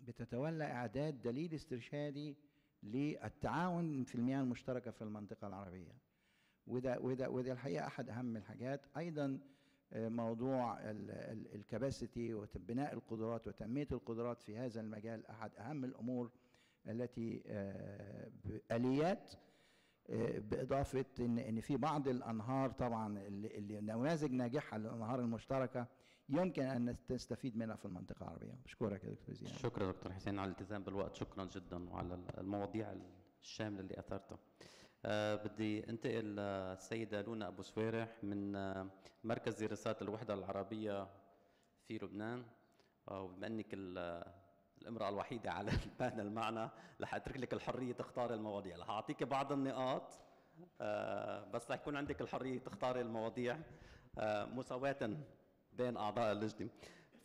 بتتولى اعداد دليل استرشادي للتعاون في المياه المشتركه في المنطقه العربيه. وده الحقيقه احد اهم الحاجات. ايضا موضوع الكباسيتي وبناء القدرات وتنميه القدرات في هذا المجال احد اهم الامور التي اليات، باضافه ان في بعض الانهار طبعا اللي نماذج ناجحه للانهار المشتركه يمكن ان تستفيد منها في المنطقه العربيه. بشكرك يا دكتور زياد. شكرا دكتور حسين على الالتزام بالوقت، شكرا جدا وعلى المواضيع الشامله اللي اثرتها. بدي انتقل للسيده لونا ابو سويرح من مركز دراسات الوحده العربيه في لبنان. وبما انك الامراه الوحيده على البانل معنا، رح اترك لك الحريه تختار المواضيع. رح اعطيك بعض النقاط بس رح يكون عندك الحريه تختاري المواضيع مساواه بين اعضاء اللجنه.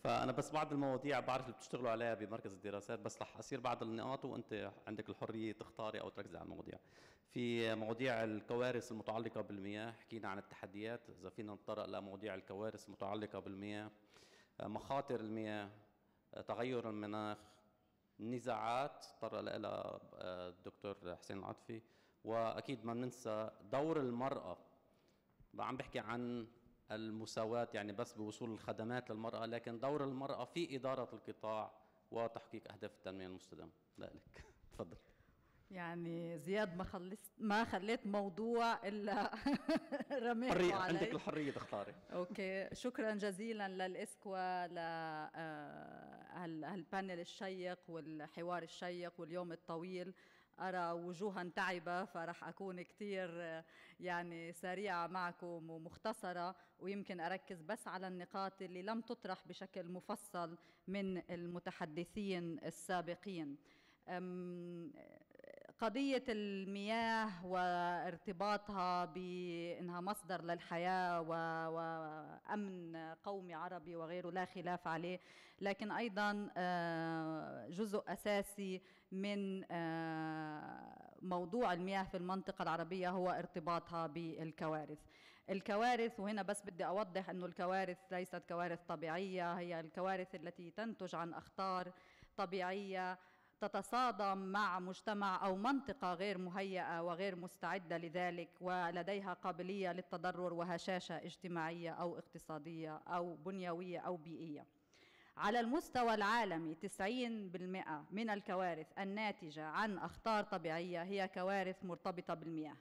فانا بس بعض المواضيع بعرف اللي بتشتغلوا عليها بمركز الدراسات، بس رح اصير بعض النقاط وانت عندك الحريه تختاري او تركزي على المواضيع. في مواضيع الكوارث المتعلقه بالمياه، حكينا عن التحديات، اذا فينا نتطرق لمواضيع الكوارث المتعلقه بالمياه، مخاطر المياه، تغير المناخ، النزاعات تطرق لها الدكتور حسين العطفي، واكيد ما ننسى دور المراه. عم بحكي عن المساواة يعني بس بوصول الخدمات للمرأة، لكن دور المرأة في إدارة القطاع وتحقيق أهداف التنمية المستدامة. لك تفضل. يعني زياد ما خليت موضوع الا رميته حرية، علي. عندك الحرية تختاري. اوكي، شكرا جزيلا للإسكوا هالبانل الشيق والحوار الشيق واليوم الطويل. أرى وجوها تعبة، فرح أكون كتير يعني سريعة معكم ومختصرة، ويمكن أركز بس على النقاط اللي لم تطرح بشكل مفصل من المتحدثين السابقين. قضية المياه وارتباطها بأنها مصدر للحياة وأمن قومي عربي وغيره لا خلاف عليه، لكن أيضا جزء أساسي من موضوع المياه في المنطقة العربية هو ارتباطها بالكوارث. الكوارث، وهنا بس بدي أوضح أنه الكوارث ليست كوارث طبيعية، هي الكوارث التي تنتج عن أخطار طبيعية تتصادم مع مجتمع أو منطقة غير مهيئة وغير مستعدة لذلك، ولديها قابلية للتضرر وهشاشة اجتماعية أو اقتصادية أو بنيوية أو بيئية. على المستوى العالمي 90% من الكوارث الناتجة عن أخطار طبيعية هي كوارث مرتبطة بالمياه.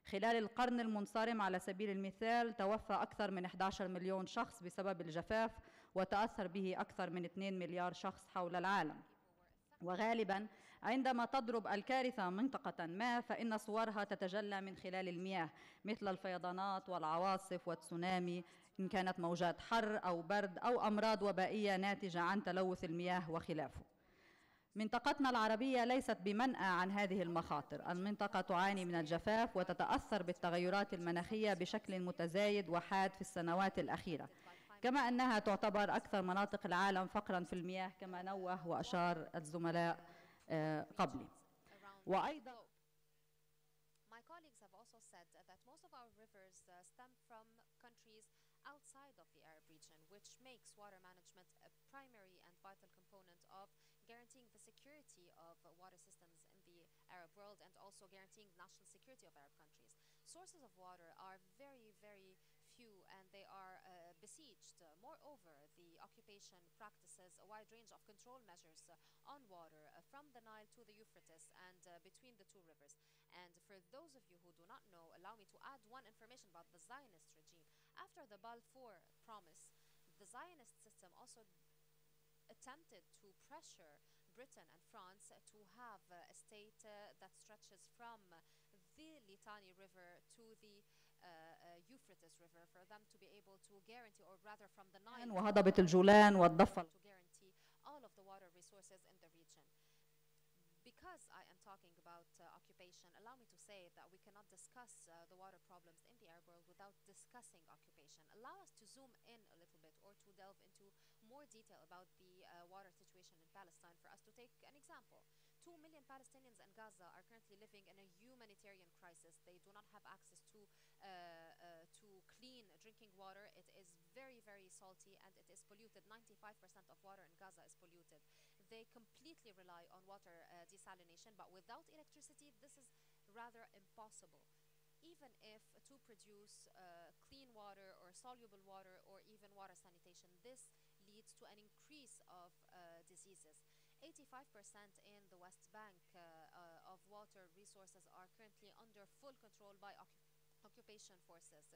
خلال القرن المنصرم على سبيل المثال توفى أكثر من 11 مليون شخص بسبب الجفاف، وتأثر به أكثر من 2 مليار شخص حول العالم. وغالباً عندما تضرب الكارثة منطقة ما فإن صورها تتجلى من خلال المياه، مثل الفيضانات والعواصف والتسونامي، إن كانت موجات حر أو برد أو أمراض وبائية ناتجة عن تلوث المياه وخلافه. منطقتنا العربية ليست بمنأى عن هذه المخاطر. المنطقة تعاني من الجفاف وتتأثر بالتغيرات المناخية بشكل متزايد وحاد في السنوات الأخيرة، كما أنها تعتبر أكثر مناطق العالم فقراً في المياه كما نوه وأشار الزملاء قبلي. وأيضاً My colleagues have also said that most of our rivers stem from countries outside of the Arab region, which makes water management a primary and vital component of guaranteeing the security of water systems in the Arab world and also guaranteeing the national security of Arab countries. Sources of water are very, very few and they are besieged. Moreover, the occupation practices a wide range of control measures on water from the Nile to the Euphrates and between the two rivers. And for those of you who do not know, allow me to add one information about the Zionist regime. After the Balfour Promise, the Zionist system also attempted to pressure Britain and France to have a state that stretches from the Litani River to the Euphrates River for them to be able to guarantee, or rather from the Nile وهضبة الجولان والضفة to guarantee all of the water resources in the region. Because I am talking about occupation, allow me to say that we cannot discuss the water problems in the Arab world without discussing occupation. Allow us to zoom in a little bit or to delve into more detail about the situation in Palestine, for us to take an example. 2 million Palestinians in Gaza are currently living in a humanitarian crisis. They do not have access to clean drinking water. It is very, very salty and it is polluted. 95% of water in Gaza is polluted. They completely rely on water desalination, but without electricity, this is rather impossible. Even if to produce clean water or soluble water or even water sanitation, this leads to an increase of diseases. 85% in the West Bank of water resources are currently under full control by occupation forces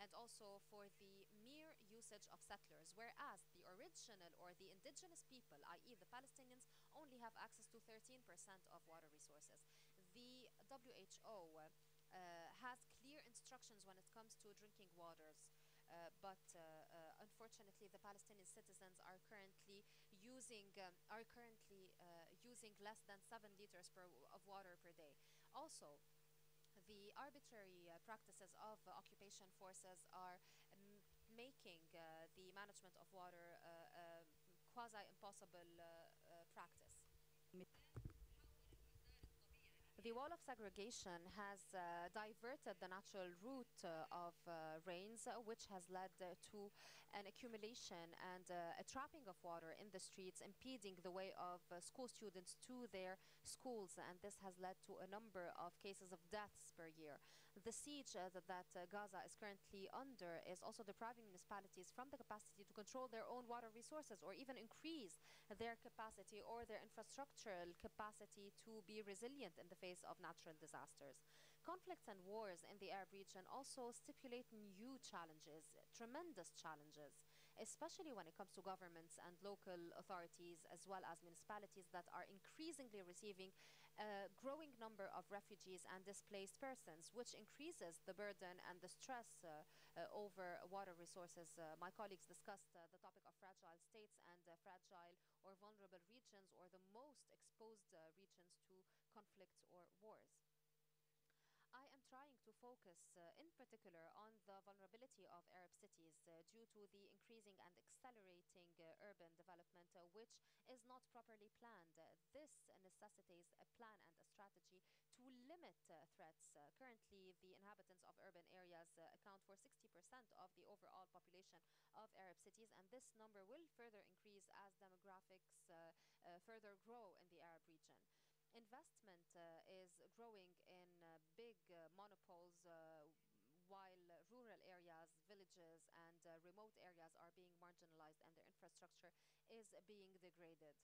and also for the mere usage of settlers, whereas the original or the indigenous people, i.e. the Palestinians, only have access to 13% of water resources. The WHO has clear instructions when it comes to drinking waters. But unfortunately, the Palestinian citizens are currently using less than 7 liters of water per day. Also, the arbitrary practices of occupation forces are making the management of water quasi-impossible practice. The wall of segregation has diverted the natural route of rains, which has led to an accumulation and a trapping of water in the streets, impeding the way of school students to their schools, and this has led to a number of cases of deaths per year. The siege that Gaza is currently under is also depriving municipalities from the capacity to control their own water resources or even increase their capacity or their infrastructural capacity to be resilient in the face of natural disasters. Conflicts and wars in the Arab region also stipulate new challenges, tremendous challenges, especially when it comes to governments and local authorities as well as municipalities that are increasingly receiving a growing number of refugees and displaced persons, which increases the burden and the stress over water resources. My colleagues discussed the topic of fragile states and fragile or vulnerable regions, or the most exposed regions to conflicts or wars. I am trying to focus in particular on the vulnerability of Arab cities due to the increasing and accelerating urban development, which is not properly planned. This necessitates a plan and a strategy to limit threats. Currently, the inhabitants of urban areas account for 60% of the overall population of Arab cities, and this number will further increase as demographics further grow in the Arab region. Investment is growing in big monopoles while rural areas, villages and remote areas are being marginalized and their infrastructure is being degraded.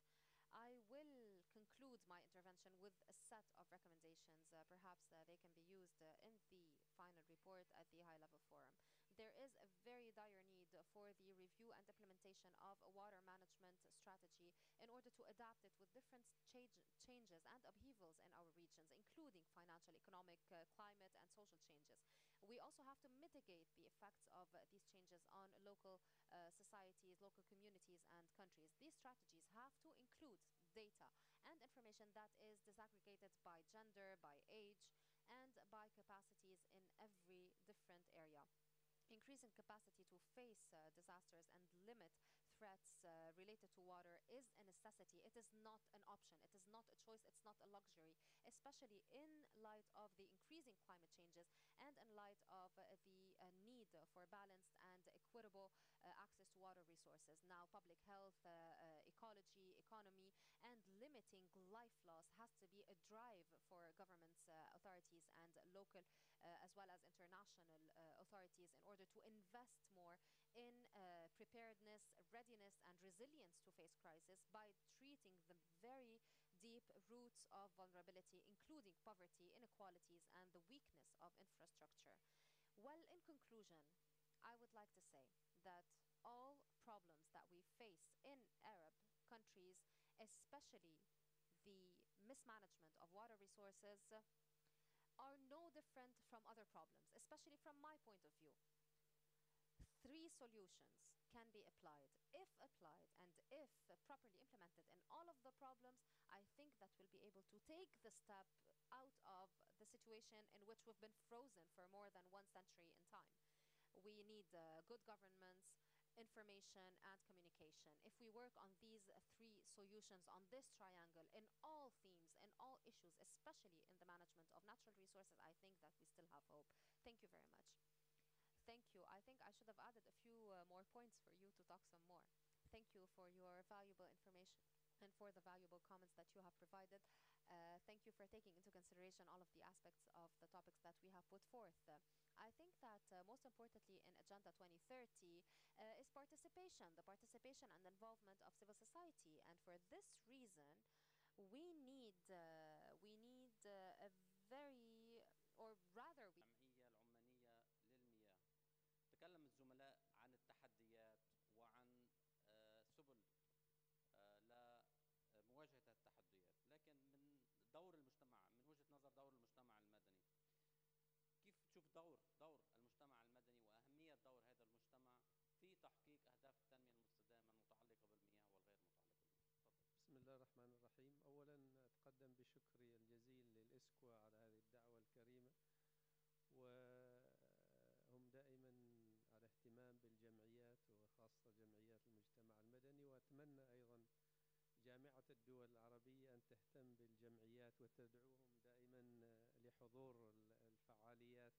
I will conclude my intervention with a set of recommendations. Perhaps they can be used in the final report at the high-level forum. There is a very dire need for the review and implementation of a water management strategy in order to adapt it with different changes and upheavals in our regions, including financial, economic, climate and social changes. We also have to mitigate the effects of these changes on local societies, local communities and countries. These strategies have to include data and information that is disaggregated by gender, by age and by capacities in every different area. Increasing capacity to face disasters and limit threats related to water is a necessity. It is not an option. It is not a choice. It's not a luxury, especially in light of the increasing climate changes and in light of the need for balanced and equitable access to water resources. Now, public health, ecology, economy, and limiting life loss has to be a drive for governments, authorities, and local as well as international authorities in order to invest more in preparedness, readiness, and resilience to face crisis by treating the very deep roots of vulnerability, including poverty, inequalities, and the weakness of infrastructure. Well, in conclusion, I would like to say that all problems that we face in Arab countries, especially the mismanagement of water resources, are no different from other problems, especially from my point of view. 3 solutions can be applied. If applied and if properly implemented in all of the problems, I think that we'll be able to take the step out of the situation in which we've been frozen for more than 1 century in time. We need good governments, information and communication. If we work on these 3 solutions, solutions on this triangle in all themes, in all issues, especially in the management of natural resources, I think that we still have hope. Thank you very much. Thank you. I think I should have added a few more points for you to talk some more. Thank you for your valuable information and for the valuable comments that you have provided. Thank you for taking into consideration all of the aspects of the topics that we have put forth. I think that most importantly in Agenda 2030 is participation, the participation and involvement of civil society. And for this reason, we need a very, or rather we تكلم الزملاء عن التحديات وعن سبل لمواجهة التحديات، لكن من دور المجتمع، من وجهة نظر دور المجتمع المدني، كيف تشوف دور المجتمع المدني وأهمية دور هذا المجتمع في تحقيق أهداف التنمية المستدامة المتعلقة بالمياه والغير متعلقة بالمياه؟ بسم الله الرحمن الرحيم. أولا أتقدم بشكري الجزيل للإسكوا على هذه الدعوة الكريمة، وهم دائما على اهتمام بالجمعيات وخاصة جمعيات المجتمع المدني، وأتمنى أيضا جامعة الدول العربية أن تهتم بالجمعيات وتدعوهم دائما لحضور الفعاليات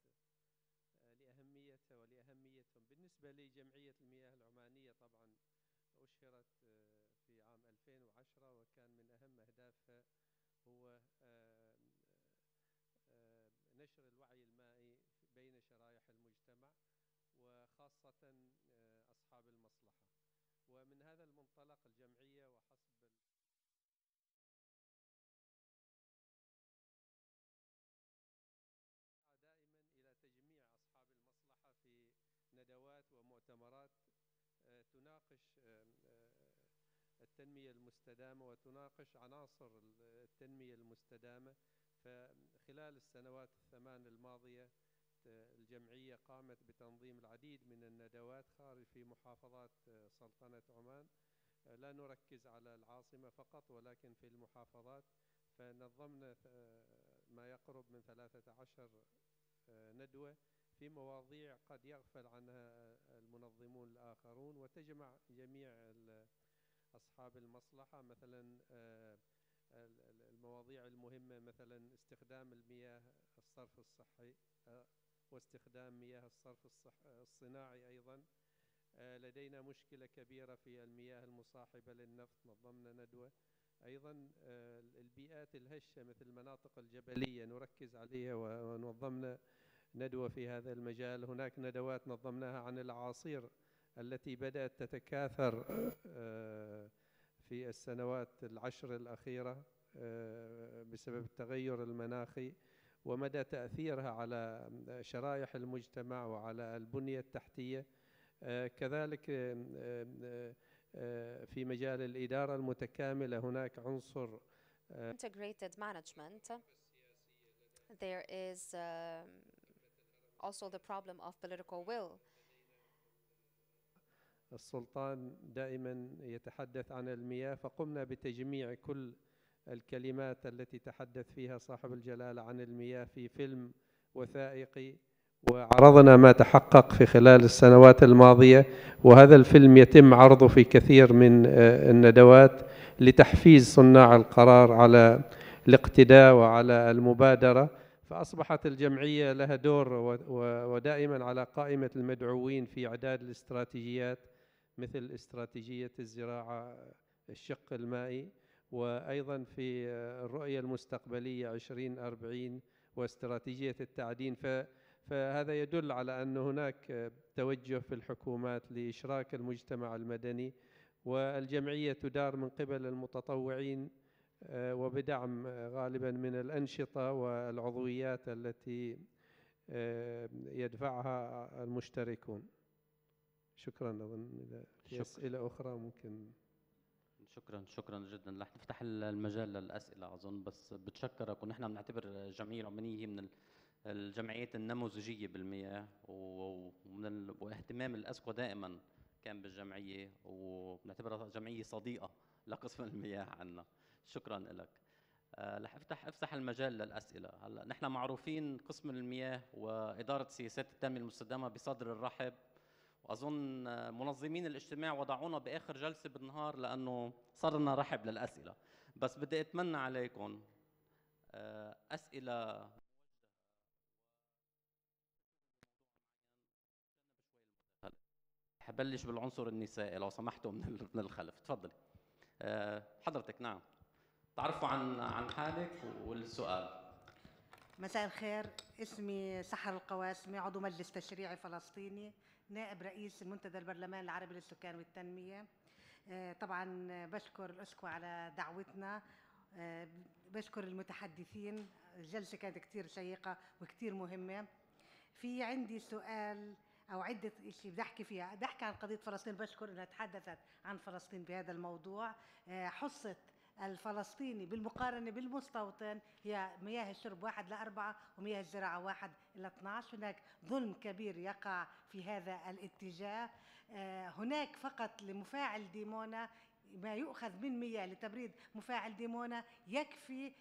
لأهميتها ولأهميتهم. بالنسبة لجمعية المياه العمانية طبعا أشهرت في عام 2010، وكان من أهم أهدافها هو نشر الوعي المائي بين شرائح المجتمع وخاصة أصحاب المصلحة. ومن هذا المنطلق الجمعية وحسب دائما إلى تجميع أصحاب المصلحة في ندوات ومؤتمرات تناقش التنمية المستدامة وتناقش عناصر التنمية المستدامة. فخلال السنوات الثمان الماضية الجمعية قامت بتنظيم العديد من الندوات في محافظات سلطنة عمان، لا نركز على العاصمة فقط ولكن في المحافظات. فنظمنا ما يقرب من 13 ندوة في مواضيع قد يغفل عنها المنظمون الآخرون، وتجمع جميع أصحاب المصلحة. مثلا المواضيع المهمة مثلا استخدام المياه الصرف الصحي واستخدام مياه الصرف الصناعي. أيضا لدينا مشكلة كبيرة في المياه المصاحبة للنفط، نظمنا ندوة. أيضا البيئات الهشة مثل المناطق الجبلية نركز عليها ونظمنا ندوة في هذا المجال. هناك ندوات نظمناها عن الأعاصير التي بدأت تتكاثر في السنوات العشر الأخيرة بسبب التغير المناخي ومدى تأثيرها على شرائح المجتمع وعلى البنية التحتية. كذلك في مجال الإدارة المتكاملة هناك عنصر integrated management. There is also the problem of political will. السلطان دائما يتحدث عن المياه، فقمنا بتجميع كل الكلمات التي تحدث فيها صاحب الجلالة عن المياه في فيلم وثائقي، وعرضنا ما تحقق في خلال السنوات الماضية. وهذا الفيلم يتم عرضه في كثير من الندوات لتحفيز صناع القرار على الاقتداء وعلى المبادرة. فأصبحت الجمعية لها دور ودائما على قائمة المدعوين في إعداد الاستراتيجيات مثل استراتيجية الزراعة الشق المائي، وأيضا في الرؤية المستقبلية 2040 واستراتيجية التعدين. فهذا يدل على أن هناك توجه في الحكومات لإشراك المجتمع المدني، والجمعية تدار من قبل المتطوعين وبدعم غالبا من الأنشطة والعضويات التي يدفعها المشتركون. شكرا. أظن إذا في أسئلة أخرى ممكن. شكرا جدا. رح نفتح المجال للأسئلة أظن، بس بتشكرك. ونحن بنعتبر الجمعية العمانية هي من الجمعيات النموذجية بالمياه، واهتمام الأسقى دائما كان بالجمعية، وبنعتبرها جمعية صديقة لقسم المياه عنا. شكرا لك. رح افتح المجال للأسئلة. هلا نحن معروفين قسم المياه وإدارة سياسات التنمية المستدامة بصدر الرحب أظن منظمين الاجتماع وضعونا بآخر جلسة بالنهار لأنه صار لنا رحب للأسئلة، بس بدي أتمنى عليكم أسئلة حبلش بالعنصر النسائي لو سمحتوا من الخلف. تفضلي حضرتك. نعم، تعرفوا عن حالك والسؤال. مساء الخير، اسمي سحر القواسمي، عضو مجلس تشريعي فلسطيني، نائب رئيس المنتدى البرلماني العربي للسكان والتنمية. طبعا بشكر الأسكو على دعوتنا، بشكر المتحدثين، الجلسة كانت كتير شيقة وكتير مهمة. في عندي سؤال أو عدة شيء بدي أحكي فيها، بدي أحكي عن قضية فلسطين. بشكر أنها تحدثت عن فلسطين بهذا الموضوع. حصة الفلسطيني بالمقارنة بالمستوطن هي مياه الشرب 1:4 ومياه الزراعة 1:12. هناك ظلم كبير يقع في هذا الاتجاه. هناك فقط لمفاعل ديمونا ما يؤخذ من مياه لتبريد مفاعل ديمونا يكفي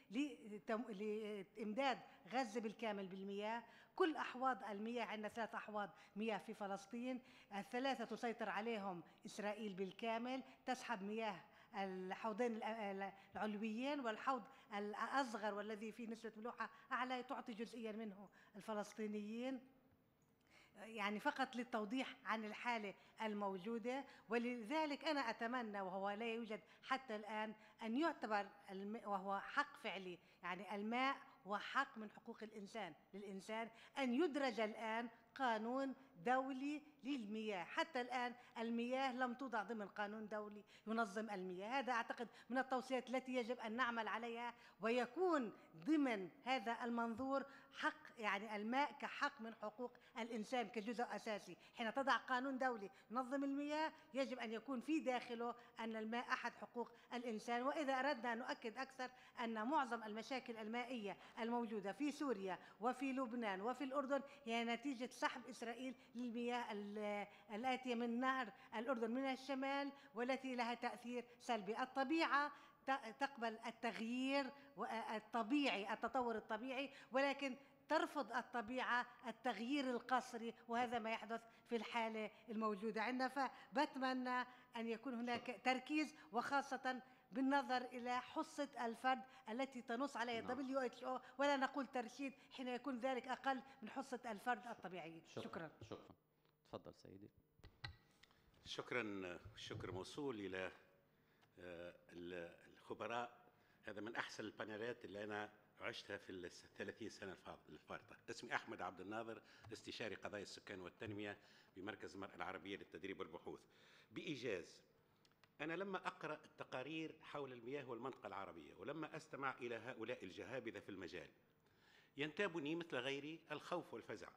لإمداد غزة بالكامل بالمياه. كل أحواض المياه، عندنا 3 أحواض مياه في فلسطين، ال3 تسيطر عليهم إسرائيل بالكامل، تسحب مياه الحوضين العلويين، والحوض الأصغر والذي فيه نسبة ملوحة أعلى تعطي جزئيا منه الفلسطينيين. يعني فقط للتوضيح عن الحالة الموجودة. ولذلك أنا أتمنى، وهو لا يوجد حتى الآن، أن يعتبر وهو حق فعلي، يعني الماء وحق من حقوق الإنسان للإنسان، أن يدرج الآن قانون دولي للمياه. حتى الآن المياه لم توضع ضمن قانون دولي ينظم المياه. هذا أعتقد من التوصيات التي يجب أن نعمل عليها، ويكون ضمن هذا المنظور حق، يعني الماء كحق من حقوق الإنسان كجزء أساسي. حين تضع قانون دولي ينظم المياه يجب أن يكون في داخله أن الماء أحد حقوق الإنسان. وإذا أردنا أن نؤكد أكثر أن معظم المشاكل المائية الموجودة في سوريا وفي لبنان وفي الأردن هي نتيجة سحب إسرائيل للمياه الآتية من نهر الأردن من الشمال، والتي لها تأثير سلبي. الطبيعة تقبل التغيير الطبيعي، التطور الطبيعي، ولكن ترفض الطبيعة التغيير القسري، وهذا ما يحدث في الحالة الموجودة عندنا. فبتمنى أن يكون هناك تركيز، وخاصة بالنظر إلى حصة الفرد التي تنص عليها WHO، ولا نقول ترشيد حين يكون ذلك أقل من حصة الفرد الطبيعية. شكرا. شكرا. تفضل سيدي. شكرا. الشكر موصول إلى الخبراء. هذا من أحسن البانيلات اللي أنا عشتها في 30 سنة الفارطة. اسمي أحمد عبد الناظر، استشاري قضايا السكان والتنمية بمركز المرأة العربية للتدريب والبحوث. بإيجاز، أنا لما أقرأ التقارير حول المياه والمنطقة العربية، ولما أستمع إلى هؤلاء الجهابذة في المجال، ينتابني مثل غيري الخوف والفزع.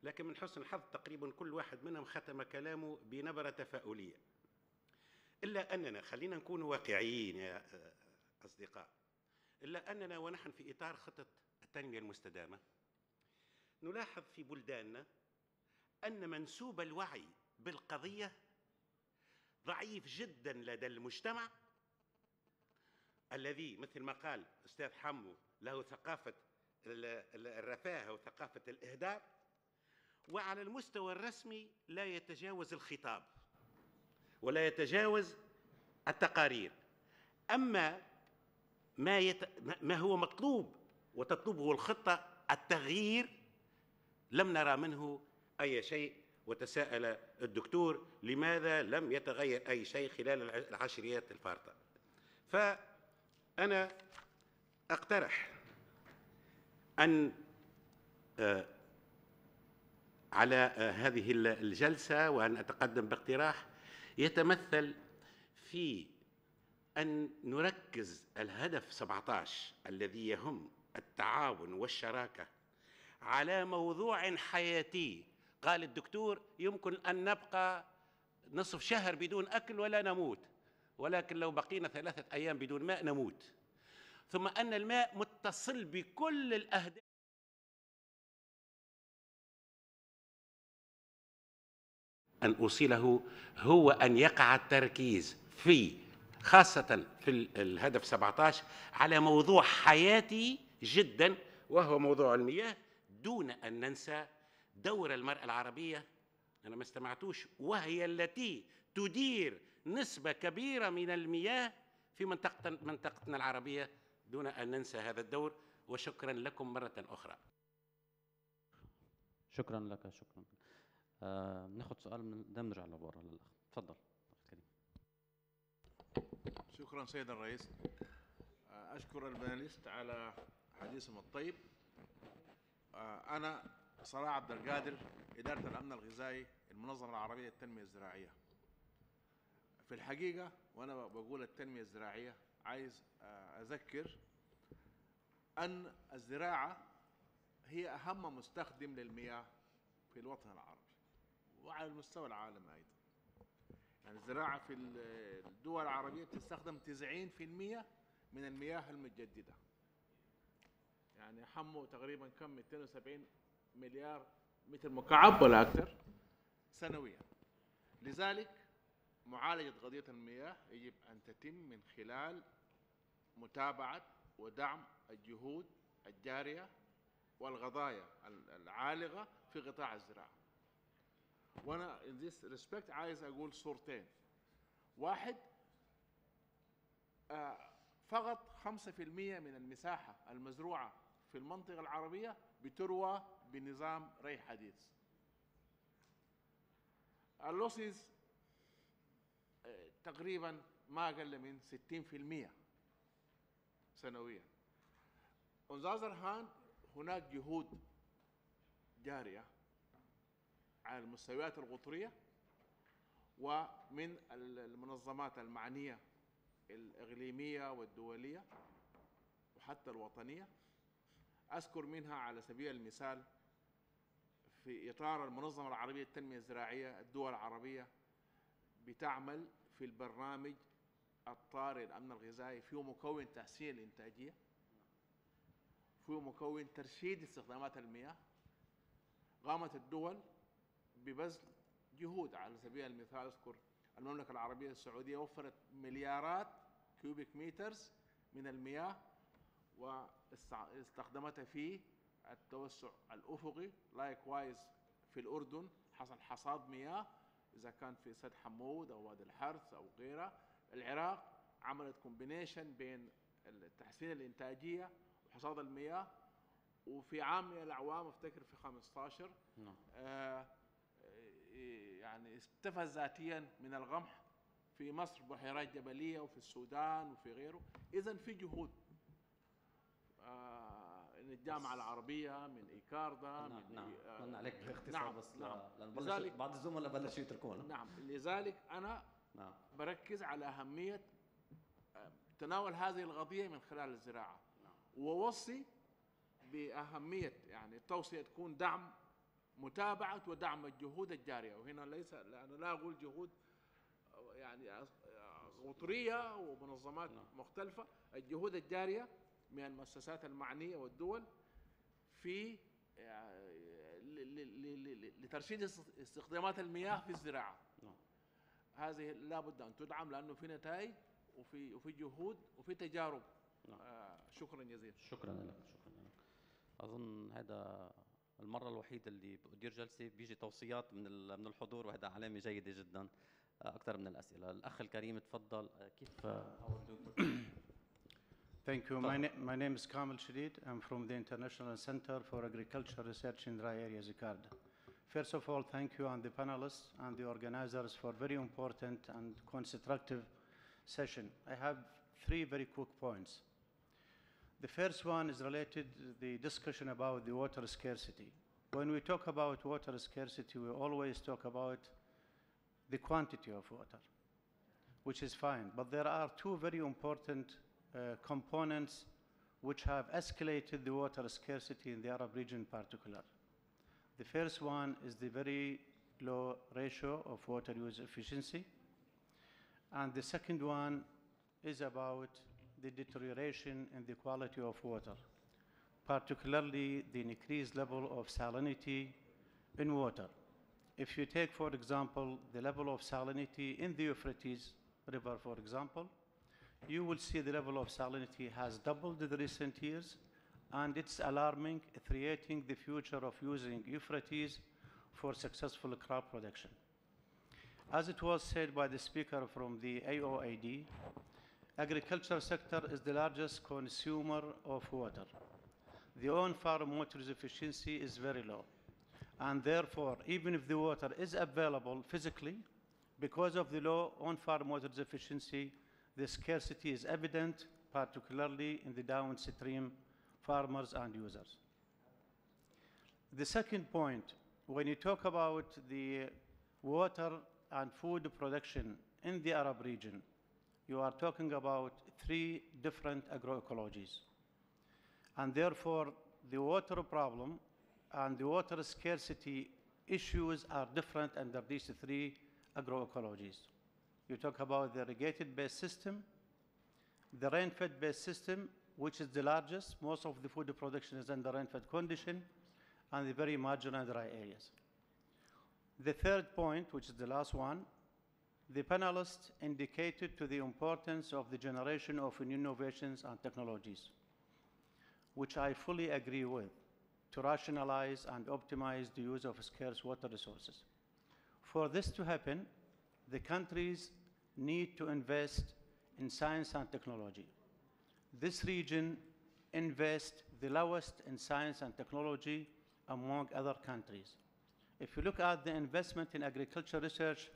لكن من حسن الحظ تقريبا كل واحد منهم ختم كلامه بنبرة تفاؤلية. إلا أننا، خلينا نكون واقعيين يا أصدقاء، إلا أننا ونحن في إطار خطة التنمية المستدامة نلاحظ في بلداننا أن منسوب الوعي بالقضية ضعيف جدا لدى المجتمع، الذي مثل ما قال أستاذ حمو له ثقافة الرفاهة وثقافة الإهدار، وعلى المستوى الرسمي لا يتجاوز الخطاب ولا يتجاوز التقارير. أما ما هو مطلوب وتطلبه الخطة التغيير لم نرى منه أي شيء. وتساءل الدكتور لماذا لم يتغير أي شيء خلال العشريات الفارطة. فأنا أقترح أن على هذه الجلسة، وأن أتقدم باقتراح يتمثل في أن نركز الهدف 17 الذي يهم التعاون والشراكة على موضوع حياتي. قال الدكتور يمكن أن نبقى نصف شهر بدون أكل ولا نموت، ولكن لو بقينا 3 أيام بدون ماء نموت. ثم أن الماء متصل بكل الأهداف أن أوصله، هو أن يقع التركيز خاصة في الهدف 17 على موضوع حياتي جدا، وهو موضوع المياه، دون أن ننسى دور المرأة العربية أنا ما استمعتوش، وهي التي تدير نسبة كبيرة من المياه في منطقتنا العربية، دون أن ننسى هذا الدور. وشكرا لكم مرة أخرى. شكرا لك. شكرا. ناخذ سؤال من نرجع لورا للاخ. تفضل كريم. شكرا سيد الرئيس. اشكر الباناليست على حديثهم الطيب. انا صلاح عبد القادر، اداره الامن الغذائي، المنظمه العربيه للتنميه الزراعيه. في الحقيقه وانا بقول التنميه الزراعيه عايز اذكر ان الزراعه هي اهم مستخدم للمياه في الوطن العربي وعلى المستوى العالمي ايضا. يعني الزراعه في الدول العربيه بتستخدم 90% من المياه المتجدده. يعني حموا تقريبا كم 270 مليار متر مكعب ولا اكثر سنويا. لذلك معالجه قضيه المياه يجب ان تتم من خلال متابعه ودعم الجهود الجاريه والقضايا العالقه في قطاع الزراعه. وانا in this respect عايز اقول صورتين. واحد، فقط 5% من المساحه المزروعه في المنطقه العربيه بتروى بنظام ري حديث. اللوسز تقريبا ما اقل من 60% سنويا. On the other hand هناك جهود جاريه على المستويات القطريه ومن المنظمات المعنيه الإقليمية والدولية وحتى الوطنية. أذكر منها على سبيل المثال في إطار المنظمة العربية للتنمية الزراعية، الدول العربية بتعمل في البرنامج الطارئ للأمن الغذائي، فيه مكون تحسين الإنتاجية، فيه مكون ترشيد استخدامات المياه. قامت الدول ببذل جهود. على سبيل المثال أذكر المملكة العربية السعودية وفرت مليارات كيوبيك مترز من المياه واستخدمتها في التوسع الأفقي. لايكوايز في الأردن حصل حصاد مياه إذا كان في سد حمود أو وادي الحرث أو غيرها. العراق عملت كومبينيشن بين تحسين الإنتاجية وحصاد المياه. وفي عام من الأعوام أفتكر في 15 يعني استفاد ذاتيا من القمح في مصر، بحيرات جبلية، وفي السودان وفي غيره. إذن في جهود من الجامعة العربية، من إيكاردا، من عليك باختصار. نعم بس نعم. لأن بعض الزملاء بلشوا يتركونا. نعم. لذلك أنا بركز على أهمية تناول هذه القضية من خلال الزراعة. ووصي بأهمية يعني التوصية تكون دعم متابعة ودعم الجهود الجارية. وهنا ليس، أنا لا أقول جهود يعني قطرية ومنظمات مختلفة، الجهود الجارية من المؤسسات المعنية والدول في لترشيد استخدامات المياه في الزراعة. هذه لا بد أن تدعم لأنه في نتائج وفي جهود وفي تجارب. شكرا جزيلا. شكرا لك. شكرا لك. أظن هذا المرة الوحيدة اللي بدير جلسة بيجي توصيات من الحضور، وهذا علامة جيدة جدا أكثر من الأسئلة. الأخ الكريم تفضل. كيف Thank you. My name is Kamil Shadid. I'm from the International Center for Agricultural Research in Dry Areas, ICARD. First of all, thank you and the panelists and the organizers for very important and constructive session. I have 3 very quick points. The first one is related to the discussion about the water scarcity. When we talk about water scarcity, we always talk about the quantity of water, which is fine. But there are 2 very important components which have escalated the water scarcity in the Arab region in particular. The first one is the very low ratio of water use efficiency. And the second one is about the deterioration in the quality of water, particularly the increased level of salinity in water. If you take, for example, the level of salinity in the Euphrates River, for example, you will see the level of salinity has doubled in the recent years, and it's alarming, creating the future of using Euphrates for successful crop production. As it was said by the speaker from the AOAD, agriculture sector is the largest consumer of water. The on-farm water efficiency is very low. And therefore, even if the water is available physically, because of the low on-farm water efficiency, the scarcity is evident, particularly in the downstream farmers and users. The second point, when you talk about the water and food production in the Arab region, you are talking about 3 different agroecologies. And therefore, the water problem and the water scarcity issues are different under these 3 agroecologies. You talk about the irrigated-based system, the rain-fed-based system, which is the largest. Most of the food production is under rain-fed condition, and the very marginal dry areas. The third point, which is the last one, the panelists indicated to the importance of the generation of new innovations and technologies, which I fully agree with, to rationalize and optimize the use of scarce water resources. For this to happen, the countries need to invest in science and technology. This region invests the lowest in science and technology among other countries. If you look at the investment in agriculture research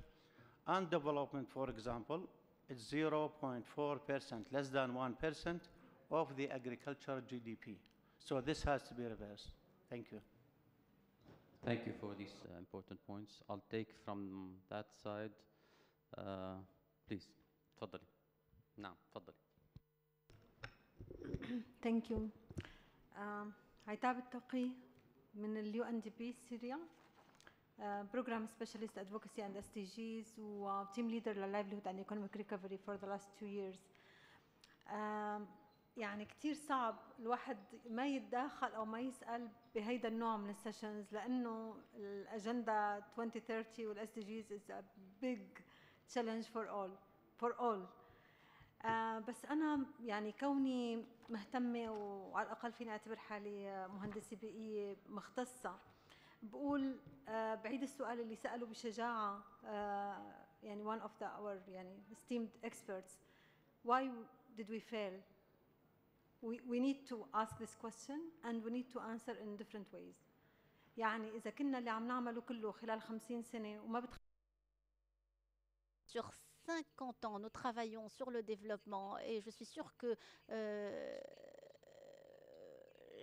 and development, for example, it's 0.4%, less than 1% of the agriculture GDP. So this has to be reversed. Thank you. Thank you for these important points. I'll take from that side. Please, تفضلي. نعم، تفضلي. Thank you. عتاب التقي من UNDP Syria. Program Specialist Advocacy and SDGs و Team Leader للLivelihood and Economic Recovery for the last 2 years. يعني كتير صعب الواحد ما يتداخل أو ما يسأل بهيدا النوع من السيشنز لأنه الأجندة 2030 والSDGs is a big challenge for all. بس أنا يعني كوني مهتمة وعلى الأقل فيني أعتبر حالي مهندسة بيئية مختصة، بقول بعيد السؤال اللي سأله بشجاعة يعني one of our يعني esteemed experts, why did we fail? We need to ask this question and we need to answer in different ways. يعني إذا كنا اللي عم نعمله كله خلال 50 سنة وما Sur 50 ans, nous travaillons sur le développement et je suis sûre que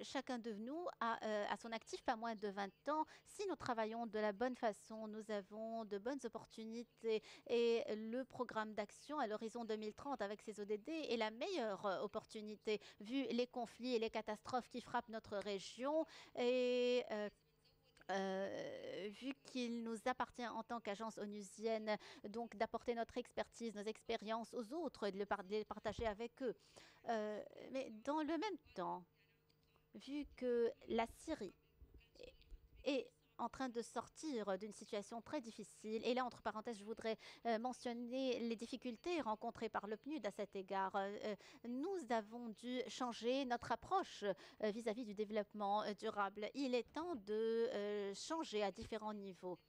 chacun de nous a à son actif pas moins de 20 ans. Si nous travaillons de la bonne façon, nous avons de bonnes opportunités et le programme d'action à l'horizon 2030 avec ses ODD est la meilleure opportunité vu les conflits et les catastrophes qui frappent notre région et vu qu'il nous appartient en tant qu'agence onusienne donc d'apporter notre expertise, nos expériences aux autres et de les partager avec eux. Mais dans le même temps, vu que la Syrie est en train de sortir d'une situation très difficile, et là, entre parenthèses, je voudrais mentionner les difficultés rencontrées par le PNUD à cet égard. Nous avons dû changer notre approche vis-à-vis du développement durable. Il est temps de changer à différents niveaux.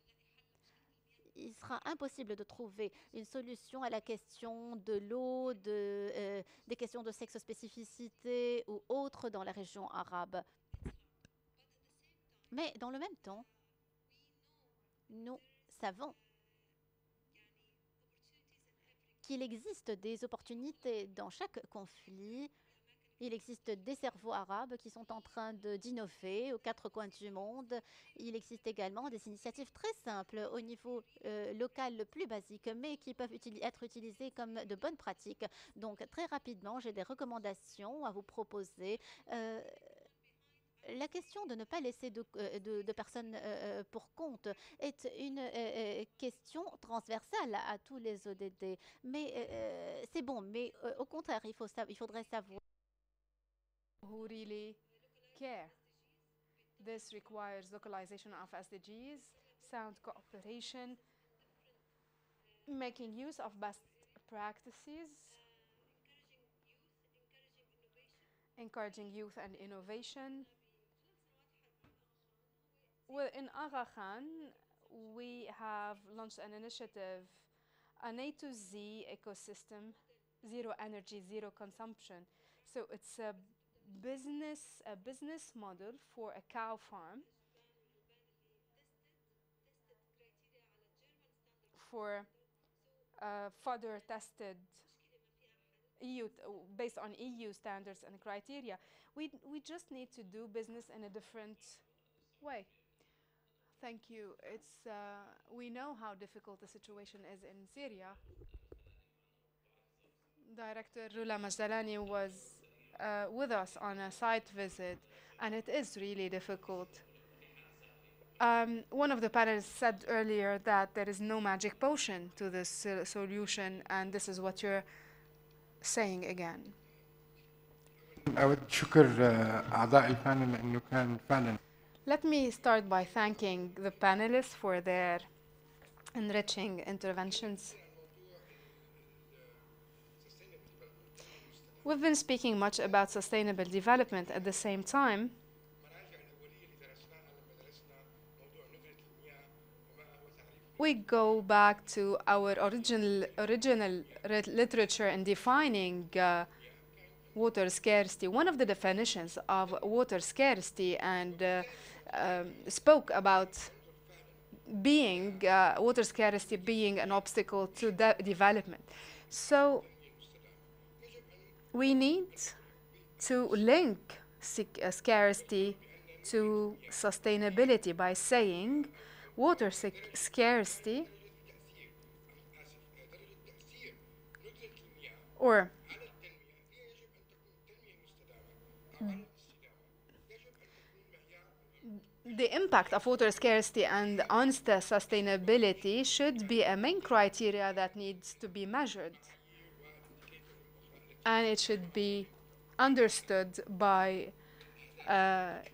Il sera impossible de trouver une solution à la question de l'eau, des questions de sexe-spécificité ou autres dans la région arabe. Mais dans le même temps, nous savons qu'il existe des opportunités dans chaque conflit. Il existe des cerveaux arabes qui sont en train d'innover aux 4 coins du monde. Il existe également des initiatives très simples au niveau local le plus basique, mais qui peuvent être utilisées comme de bonnes pratiques. Donc très rapidement, j'ai des recommandations à vous proposer. La question de ne pas laisser de personnes pour compte est une question transversale à tous les ODD. Mais c'est bon, mais au contraire, il faudrait savoir who really care. This requires localization of SDGs, sound cooperation, making use of best practices, encouraging youth and innovation. Well, in Aga Khan, we have launched an initiative, an A to Z ecosystem, zero energy, zero consumption. So it's a business model for a cow farm for further tested based on EU standards and criteria. We just need to do business in a different way. Thank you. We know how difficult the situation is in Syria. Director Rula Majdalani was with us on a site visit, and it is really difficult. One of the panelists said earlier that there is no magic potion to this solution, and this is what you're saying again. أود شكر أعضاء البانل لأنه كان فعلا. Let me start by thanking the panelists for their enriching interventions. We've been speaking much about sustainable development. At the same time, we go back to our original literature in defining water scarcity. One of the definitions of water scarcity and spoke about being water scarcity being an obstacle to development. So we need to link scarcity to sustainability by saying water scarcity or the impact of water scarcity and on sustainability should be a main criteria that needs to be measured. And it should be understood by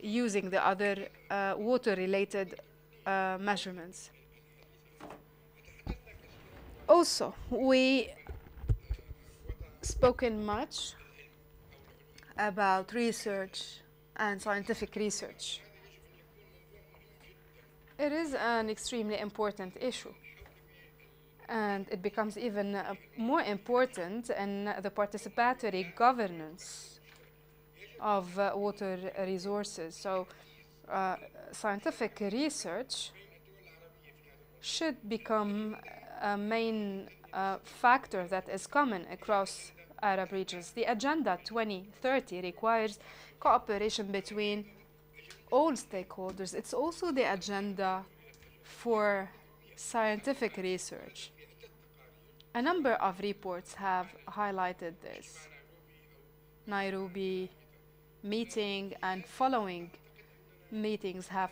using the other water-related measurements. Also, we spoken much about research and scientific research. It is an extremely important issue, and it becomes even more important in the participatory governance of water resources. So scientific research should become a main factor that is common across Arab regions. The Agenda 2030 requires cooperation between all stakeholders. It's also the agenda for scientific research. A number of reports have highlighted this. Nairobi meeting and following meetings have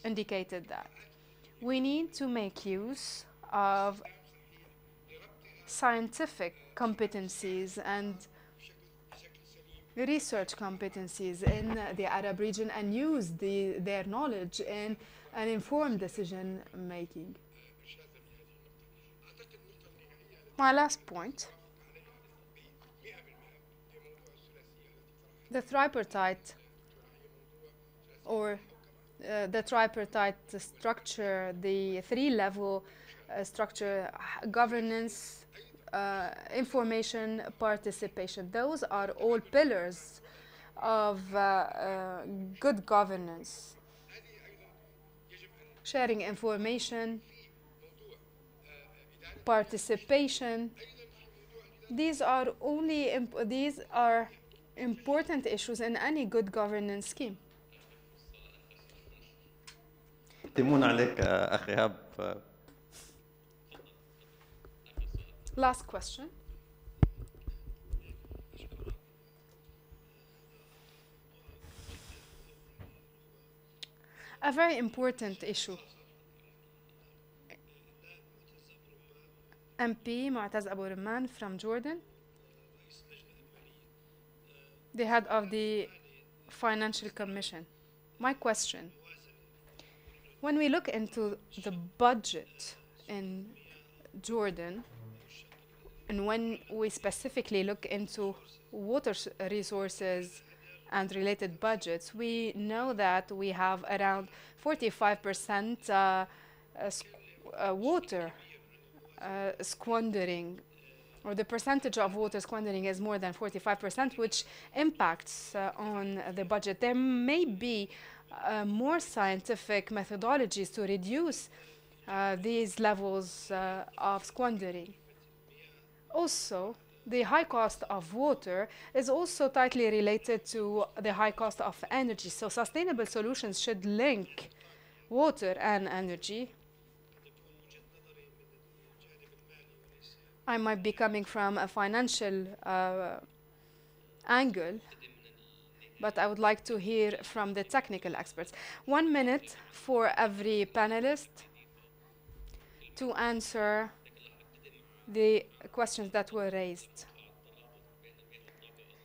indicated that. We need to make use of scientific competencies and research competencies in the Arab region and use their knowledge in an informed decision making. My last point, the tripartite or the tripartite structure, the three-level structure, governance, information, participation. Those are all pillars of good governance. Sharing information, participation. These are important issues in any good governance scheme. Last question. A very important issue. MP Mu'taz Abu Rahman from Jordan, the head of the Financial Commission. My question, when we look into the budget in Jordan, and when we specifically look into water resources and related budgets, we know that we have around 45% water squandering, or the percentage of water squandering is more than 45%, which impacts on the budget. There may be more scientific methodologies to reduce these levels of squandering. Also, the high cost of water is also tightly related to the high cost of energy. So sustainable solutions should link water and energy. I might be coming from a financial angle, but I would like to hear from the technical experts. 1 minute for every panelist to answer the questions that were raised.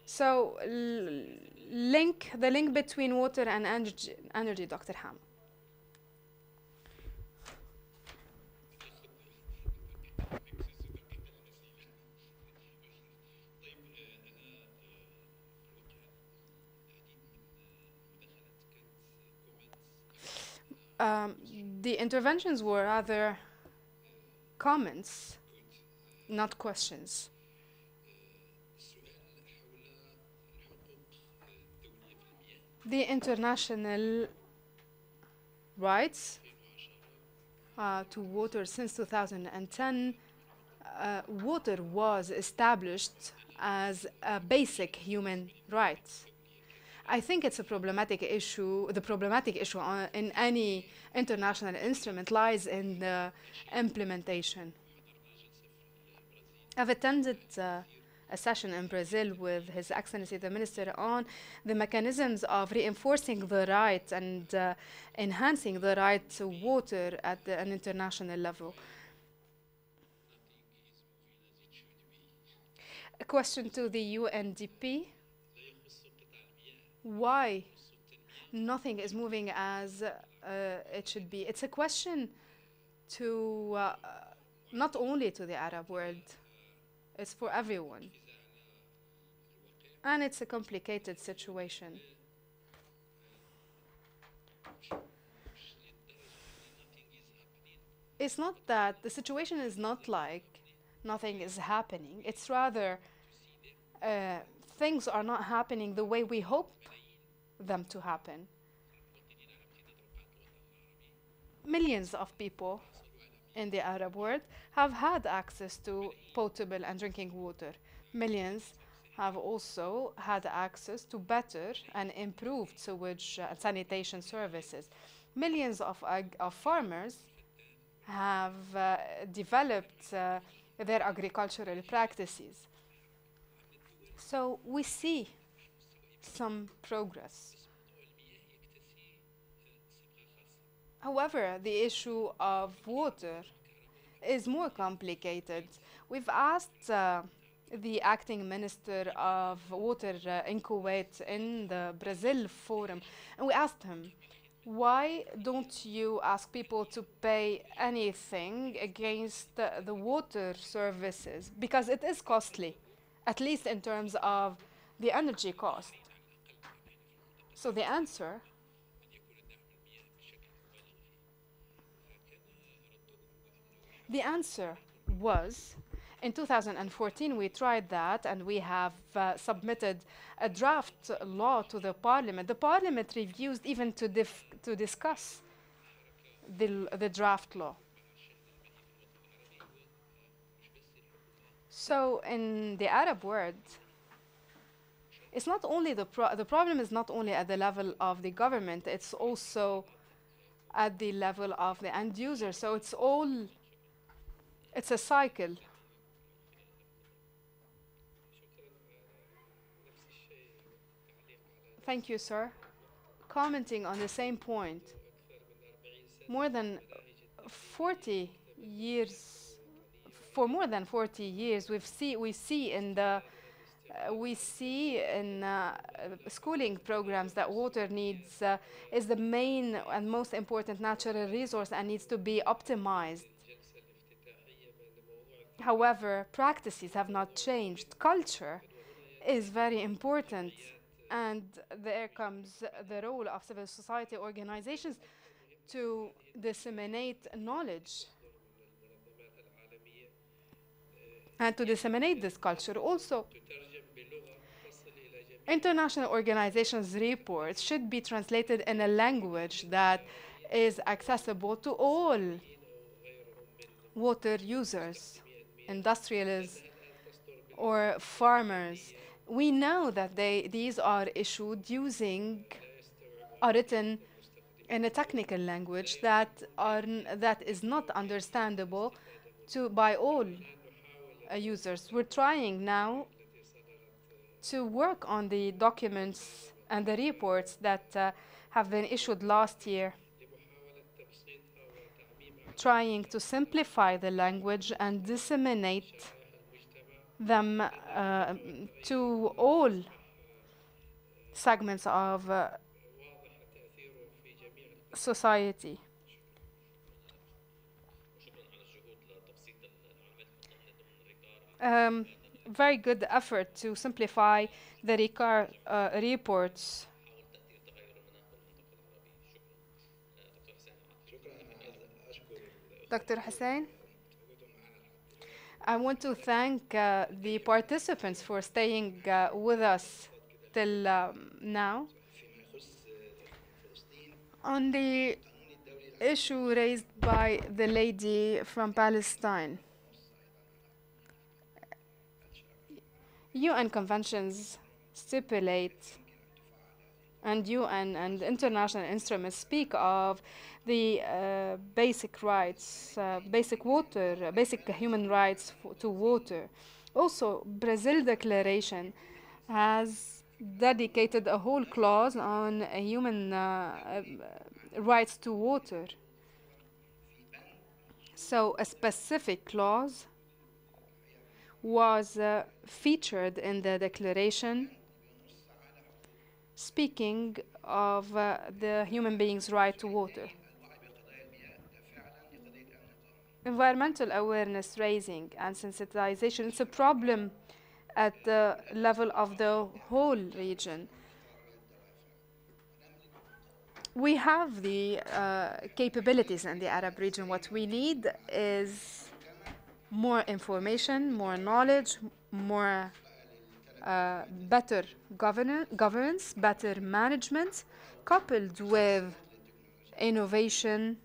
So, the link between water and energy, Dr. Ham. The interventions were rather comments, not questions. The international rights to water since 2010, water was established as a basic human right. I think it's a problematic issue. The problematic issue in any international instrument lies in the implementation. I've attended a session in Brazil with His Excellency the Minister on the mechanisms of reinforcing the right and enhancing the right to water at an international level. A question to the UNDP. Why nothing is moving as it should be? It's a question to not only to the Arab world, it's for everyone. And it's a complicated situation. It's not that the situation is not like nothing is happening. It's rather things are not happening the way we hope them to happen. Millions of people in the Arab world have had access to potable and drinking water. Millions have also had access to better and improved sewage and sanitation services. Millions of farmers have developed their agricultural practices. So we see some progress. However, the issue of water is more complicated. We've asked the acting minister of water in Kuwait in the Brazil forum, and we asked him, why don't you ask people to pay anything against the water services? Because it is costly, at least in terms of the energy cost. So the answer was, in 2014 we tried that, and we have submitted a draft law to the parliament. The parliament refused even to discuss the draft law. So in the Arab world, it's not only the problem is not only at the level of the government, it's also at the level of the end user. So it's a cycle. Thank you, sir. Commenting on the same point, more than 40 years, for more than 40 years, we see in schooling programs that water needs is the main and most important natural resource and needs to be optimized. However, practices have not changed. Culture is very important. And there comes the role of civil society organizations to disseminate knowledge and to disseminate this culture. Also, international organizations' reports should be translated in a language that is accessible to all water users, industrialists, or farmers. We know that these are issued using are written in a technical language that is not understandable by all users. We're trying now to work on the documents and the reports that have been issued last year, trying to simplify the language and disseminate them to all segments of society. Very good effort to simplify the RICAR reports. Dr. Hussein, I want to thank the participants for staying with us till now. On the issue raised by the lady from Palestine, UN conventions stipulate, and UN and international instruments speak of the basic rights, basic human rights to water. Also, Brazil Declaration has dedicated a whole clause on human rights to water. So a specific clause was featured in the declaration speaking of the human being's right to water. Environmental awareness raising and sensitization, it's a problem at the level of the whole region. We have the capabilities in the Arab region. What we need is more information, more knowledge, more better governance, better management, coupled with innovation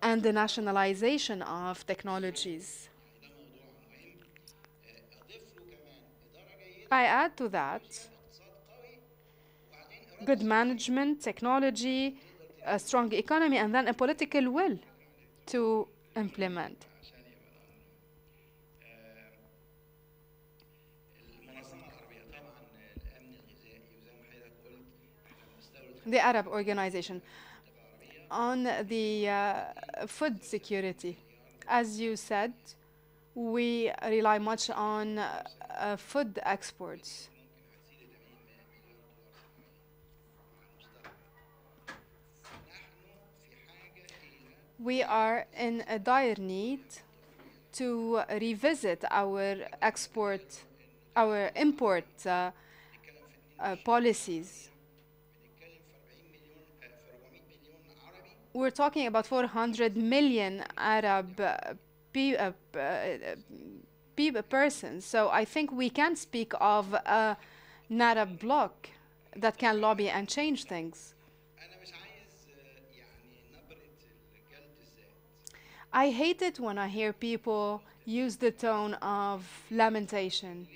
and the nationalization of technologies. I add to that good management, technology, a strong economy, and then a political will to implement. The Arab Organization on the food security. As you said, we rely much on food exports. We are in a dire need to revisit our import policies. We're talking about 400 million Arab persons. So I think we can speak of an Arab bloc that can lobby and change things. I hate it when I hear people use the tone of lamentation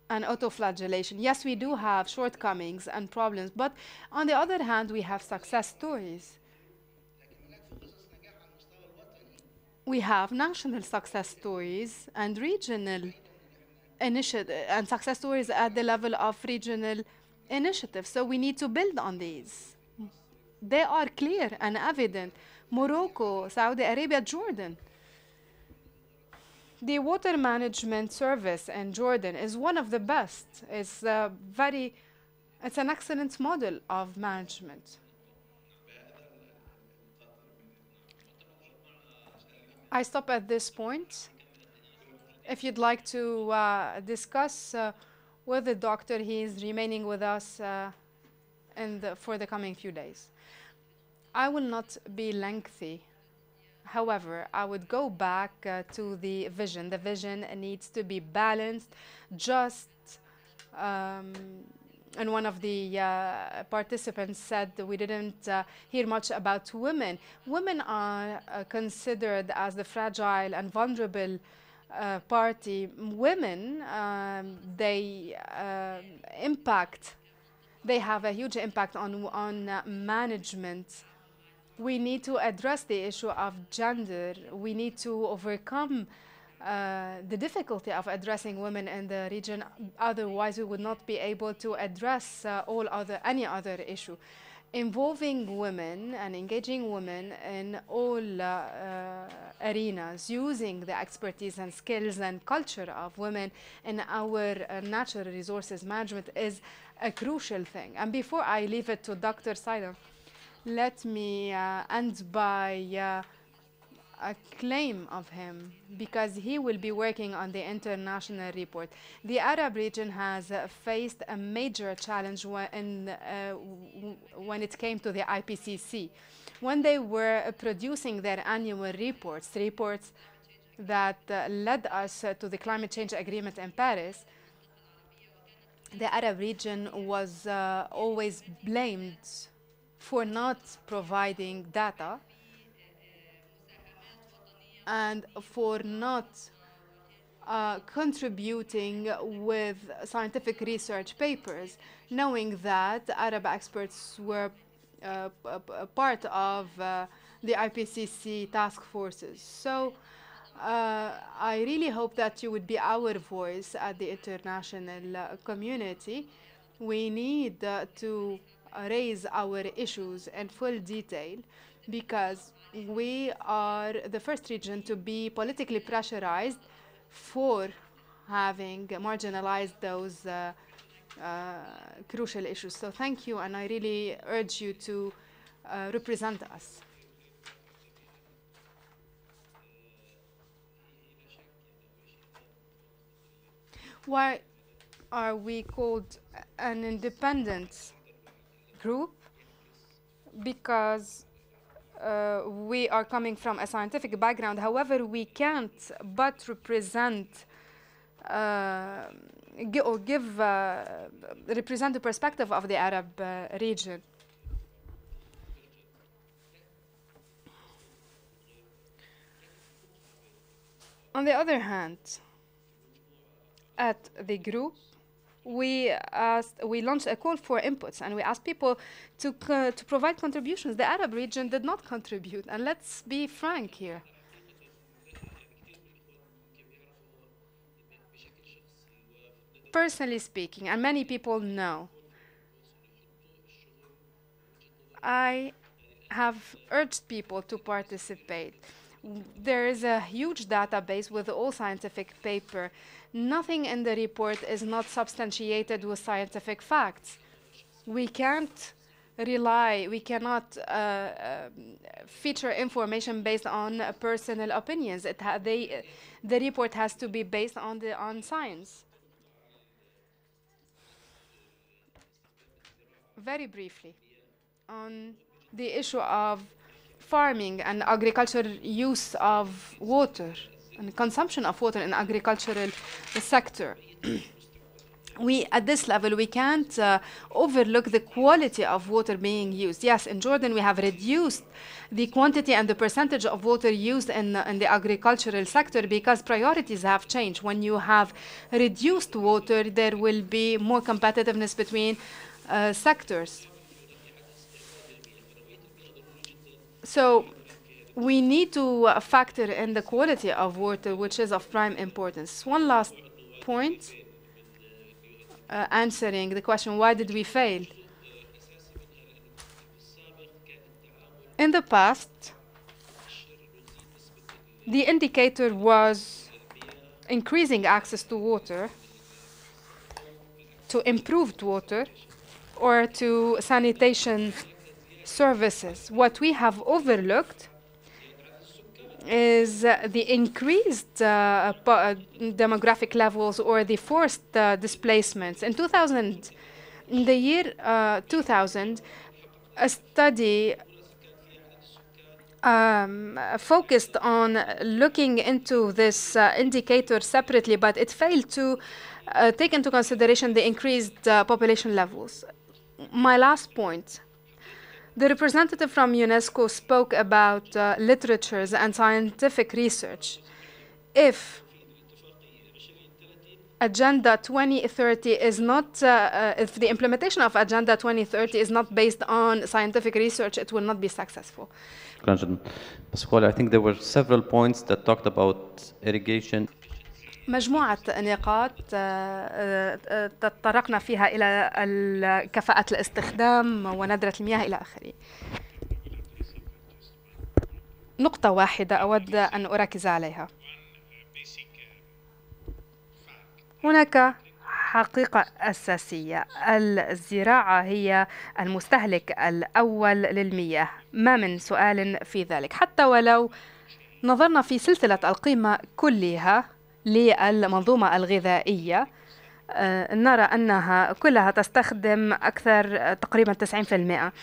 and autoflagellation. Yes, we do have shortcomings and problems, but on the other hand, we have success stories. We have national success stories and regional initiatives and success stories at the level of regional initiatives. So we need to build on these. They are clear and evident. Morocco, Saudi Arabia, Jordan. The water management service in Jordan is one of the best. It's an excellent model of management. I stop at this point. If you'd like to discuss with the doctor. He is remaining with us for the coming few days. I will not be lengthy. However, I would go back to the vision. The vision needs to be balanced, just and one of the participants said that we didn't hear much about women. Women are considered as the fragile and vulnerable party. Women, they have a huge impact on management. We need to address the issue of gender. We need to overcome the difficulty of addressing women in the region. Otherwise, we would not be able to address any other issue. Involving women and engaging women in all arenas, using the expertise and skills and culture of women in our natural resources management is a crucial thing. And before I leave it to Dr. Saida, let me end by a claim of him, because he will be working on the international report. The Arab region has faced a major challenge when it came to the IPCC. When they were producing their annual reports that led us to the climate change agreement in Paris, the Arab region was always blamed for not providing data and for not contributing with scientific research papers, knowing that Arab experts were part of the IPCC task forces. So I really hope that you would be our voice at the international community. We need to raise our issues in full detail, because we are the first region to be politically pressurized for having marginalized those crucial issues. So thank you, and I really urge you to represent us. Why are we called an independent group? Because we are coming from a scientific background. However, we can't but represent represent the perspective of the Arab region. On the other hand, at the group, we launched a call for inputs, and we asked people to provide contributions. The Arab region did not contribute, and let's be frank here. Personally speaking, and many people know, I have urged people to participate. There is a huge database with all scientific paper. Nothing in the report is not substantiated with scientific facts. We can't rely, we cannot feature information based on personal opinions. The report has to be based on science. Very briefly, on the issue of farming and agricultural use of water and consumption of water in agricultural sector. At this level, we can't overlook the quality of water being used. Yes, in Jordan, we have reduced the quantity and the percentage of water used in the agricultural sector because priorities have changed. When you have reduced water, there will be more competitiveness between sectors. So we need to factor in the quality of water, which is of prime importance. One last point, answering the question, why did we fail? In the past, the indicator was increasing access to water, to improved water, or to sanitation services. What we have overlooked is the increased demographic levels or the forced displacements. In the year 2000, a study focused on looking into this indicator separately, but it failed to take into consideration the increased population levels. My last point. The representative from UNESCO spoke about literatures and scientific research. If Agenda 2030 is not, if the implementation of Agenda 2030 is not based on scientific research, it will not be successful. I think there were several points that talked about irrigation. مجموعة نقاط تطرقنا فيها إلى كفاءة الاستخدام وندرة المياه إلى آخره. نقطة واحدة أود أن أركز عليها. هناك حقيقة أساسية. الزراعة هي المستهلك الأول للمياه، ما من سؤال في ذلك. حتى ولو نظرنا في سلسلة القيمة كلها للمنظومة الغذائية، نرى أنها كلها تستخدم أكثر تقريبا 90%.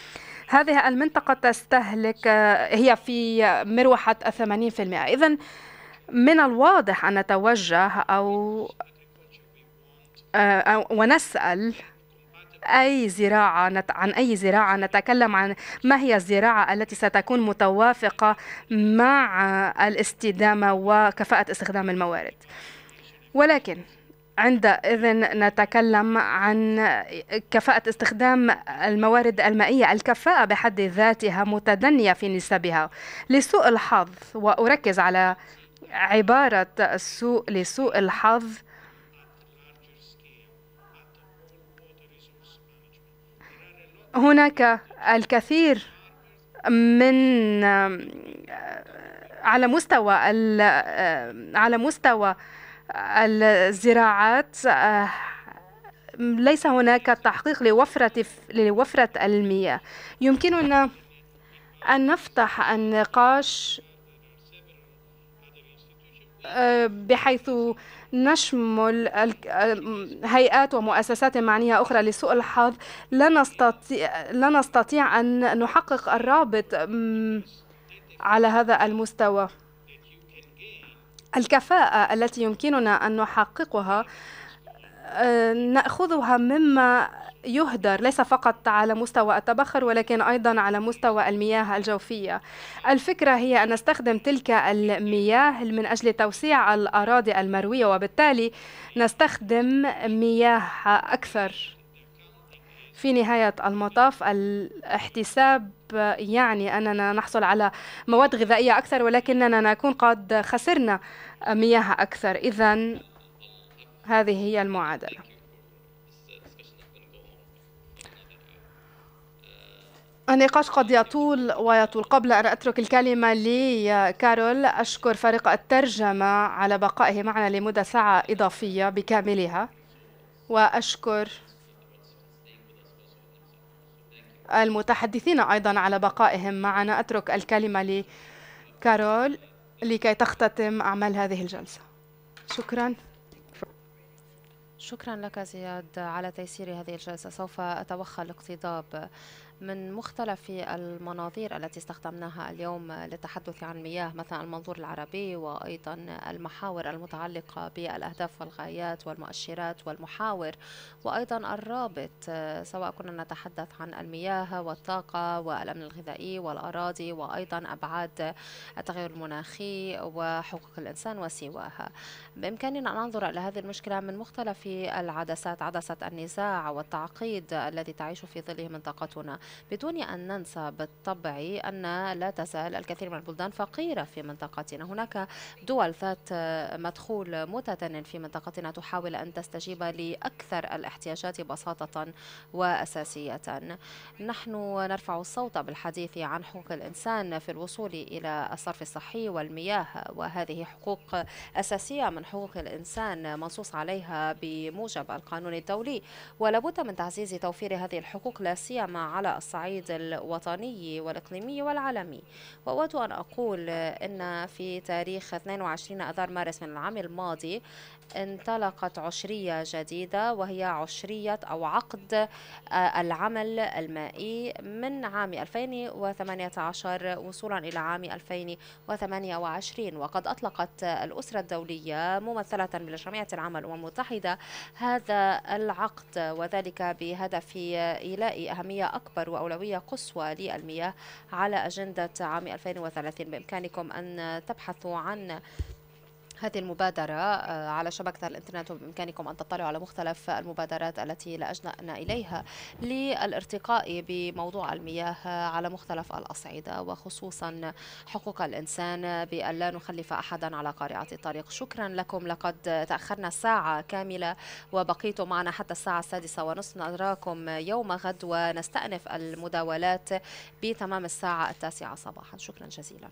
هذه المنطقة تستهلك هي في مروحة 80%. إذن من الواضح أن نتوجه ونسأل عن أي زراعة نتكلم عن ما هي الزراعة التي ستكون متوافقة مع الاستدامة وكفاءة استخدام الموارد. ولكن عندئذ نتكلم عن كفاءة استخدام الموارد المائية. الكفاءة بحد ذاتها متدنية في نسبها لسوء الحظ، وأركز على عبارة لسوء الحظ. هناك الكثير من على مستوى الزراعات ليس هناك تحقيق لوفرة المياه. يمكننا أن نفتح النقاش بحيث نشمل هيئات ومؤسسات معنية أخرى. لسوء الحظ لا نستطيع أن نحقق الرابط على هذا المستوى. الكفاءة التي يمكننا أن نحققها نأخذها مما يهدر، ليس فقط على مستوى التبخر ولكن أيضا على مستوى المياه الجوفية. الفكرة هي أن نستخدم تلك المياه من أجل توسيع الأراضي المروية، وبالتالي نستخدم مياه أكثر. في نهاية المطاف الاحتساب يعني أننا نحصل على مواد غذائية أكثر، ولكننا نكون قد خسرنا مياه أكثر. إذن هذه هي المعادلة. النقاش قد يطول ويطول. قبل أن أترك الكلمة لكارول، أشكر فريق الترجمة على بقائه معنا لمدة ساعة إضافية بكاملها، وأشكر المتحدثين أيضا على بقائهم معنا. أترك الكلمة لكارول لكي تختتم أعمال هذه الجلسة. شكرا. شكرا لك زياد على تيسير هذه الجلسة. سوف أتوخى الاقتضاب من مختلف المناظير التي استخدمناها اليوم للتحدث عن مياه، مثلا المنظور العربي وأيضا المحاور المتعلقة بالأهداف والغايات والمؤشرات والمحاور، وأيضا الرابط، سواء كنا نتحدث عن المياه والطاقة والأمن الغذائي والأراضي وأيضا أبعاد التغير المناخي وحقوق الإنسان وسواها. بإمكاننا أن ننظر إلى هذه المشكلة من مختلف العدسات، عدسة النزاع والتعقيد الذي تعيش في ظله منطقتنا، بدون أن ننسى بالطبع أن لا تزال الكثير من البلدان فقيرة في منطقتنا. هناك دول ذات مدخول متدن في منطقتنا تحاول أن تستجيب لأكثر الاحتياجات بساطة وأساسية. نحن نرفع الصوت بالحديث عن حقوق الإنسان في الوصول إلى الصرف الصحي والمياه، وهذه حقوق أساسية من حقوق الإنسان منصوص عليها بموجب القانون الدولي، ولابد من تعزيز توفير هذه الحقوق لا سيما على الصعيد الوطني والإقليمي والعالمي. وأود أن أقول أن في تاريخ 22 آذار مارس من العام الماضي انطلقت عشرية جديدة، وهي عشرية أو عقد العمل المائي من عام 2018 وصولا إلى عام 2028. وقد أطلقت الأسرة الدولية ممثلة بجمعية العمل الأمم المتحدة هذا العقد، وذلك بهدف إيلاء أهمية أكبر وأولوية قصوى للمياه على أجندة عام 2030. بإمكانكم أن تبحثوا عن هذه المبادرة على شبكة الإنترنت، وبإمكانكم أن تطلعوا على مختلف المبادرات التي لجأنا إليها للارتقاء بموضوع المياه على مختلف الأصعدة، وخصوصا حقوق الإنسان، بأن لا نخلف أحدا على قارعة الطريق. شكرا لكم، لقد تأخرنا ساعة كاملة وبقيتم معنا حتى الساعة 6:30. نراكم يوم غد ونستأنف المداولات بتمام الساعة 9 صباحا. شكرا جزيلا.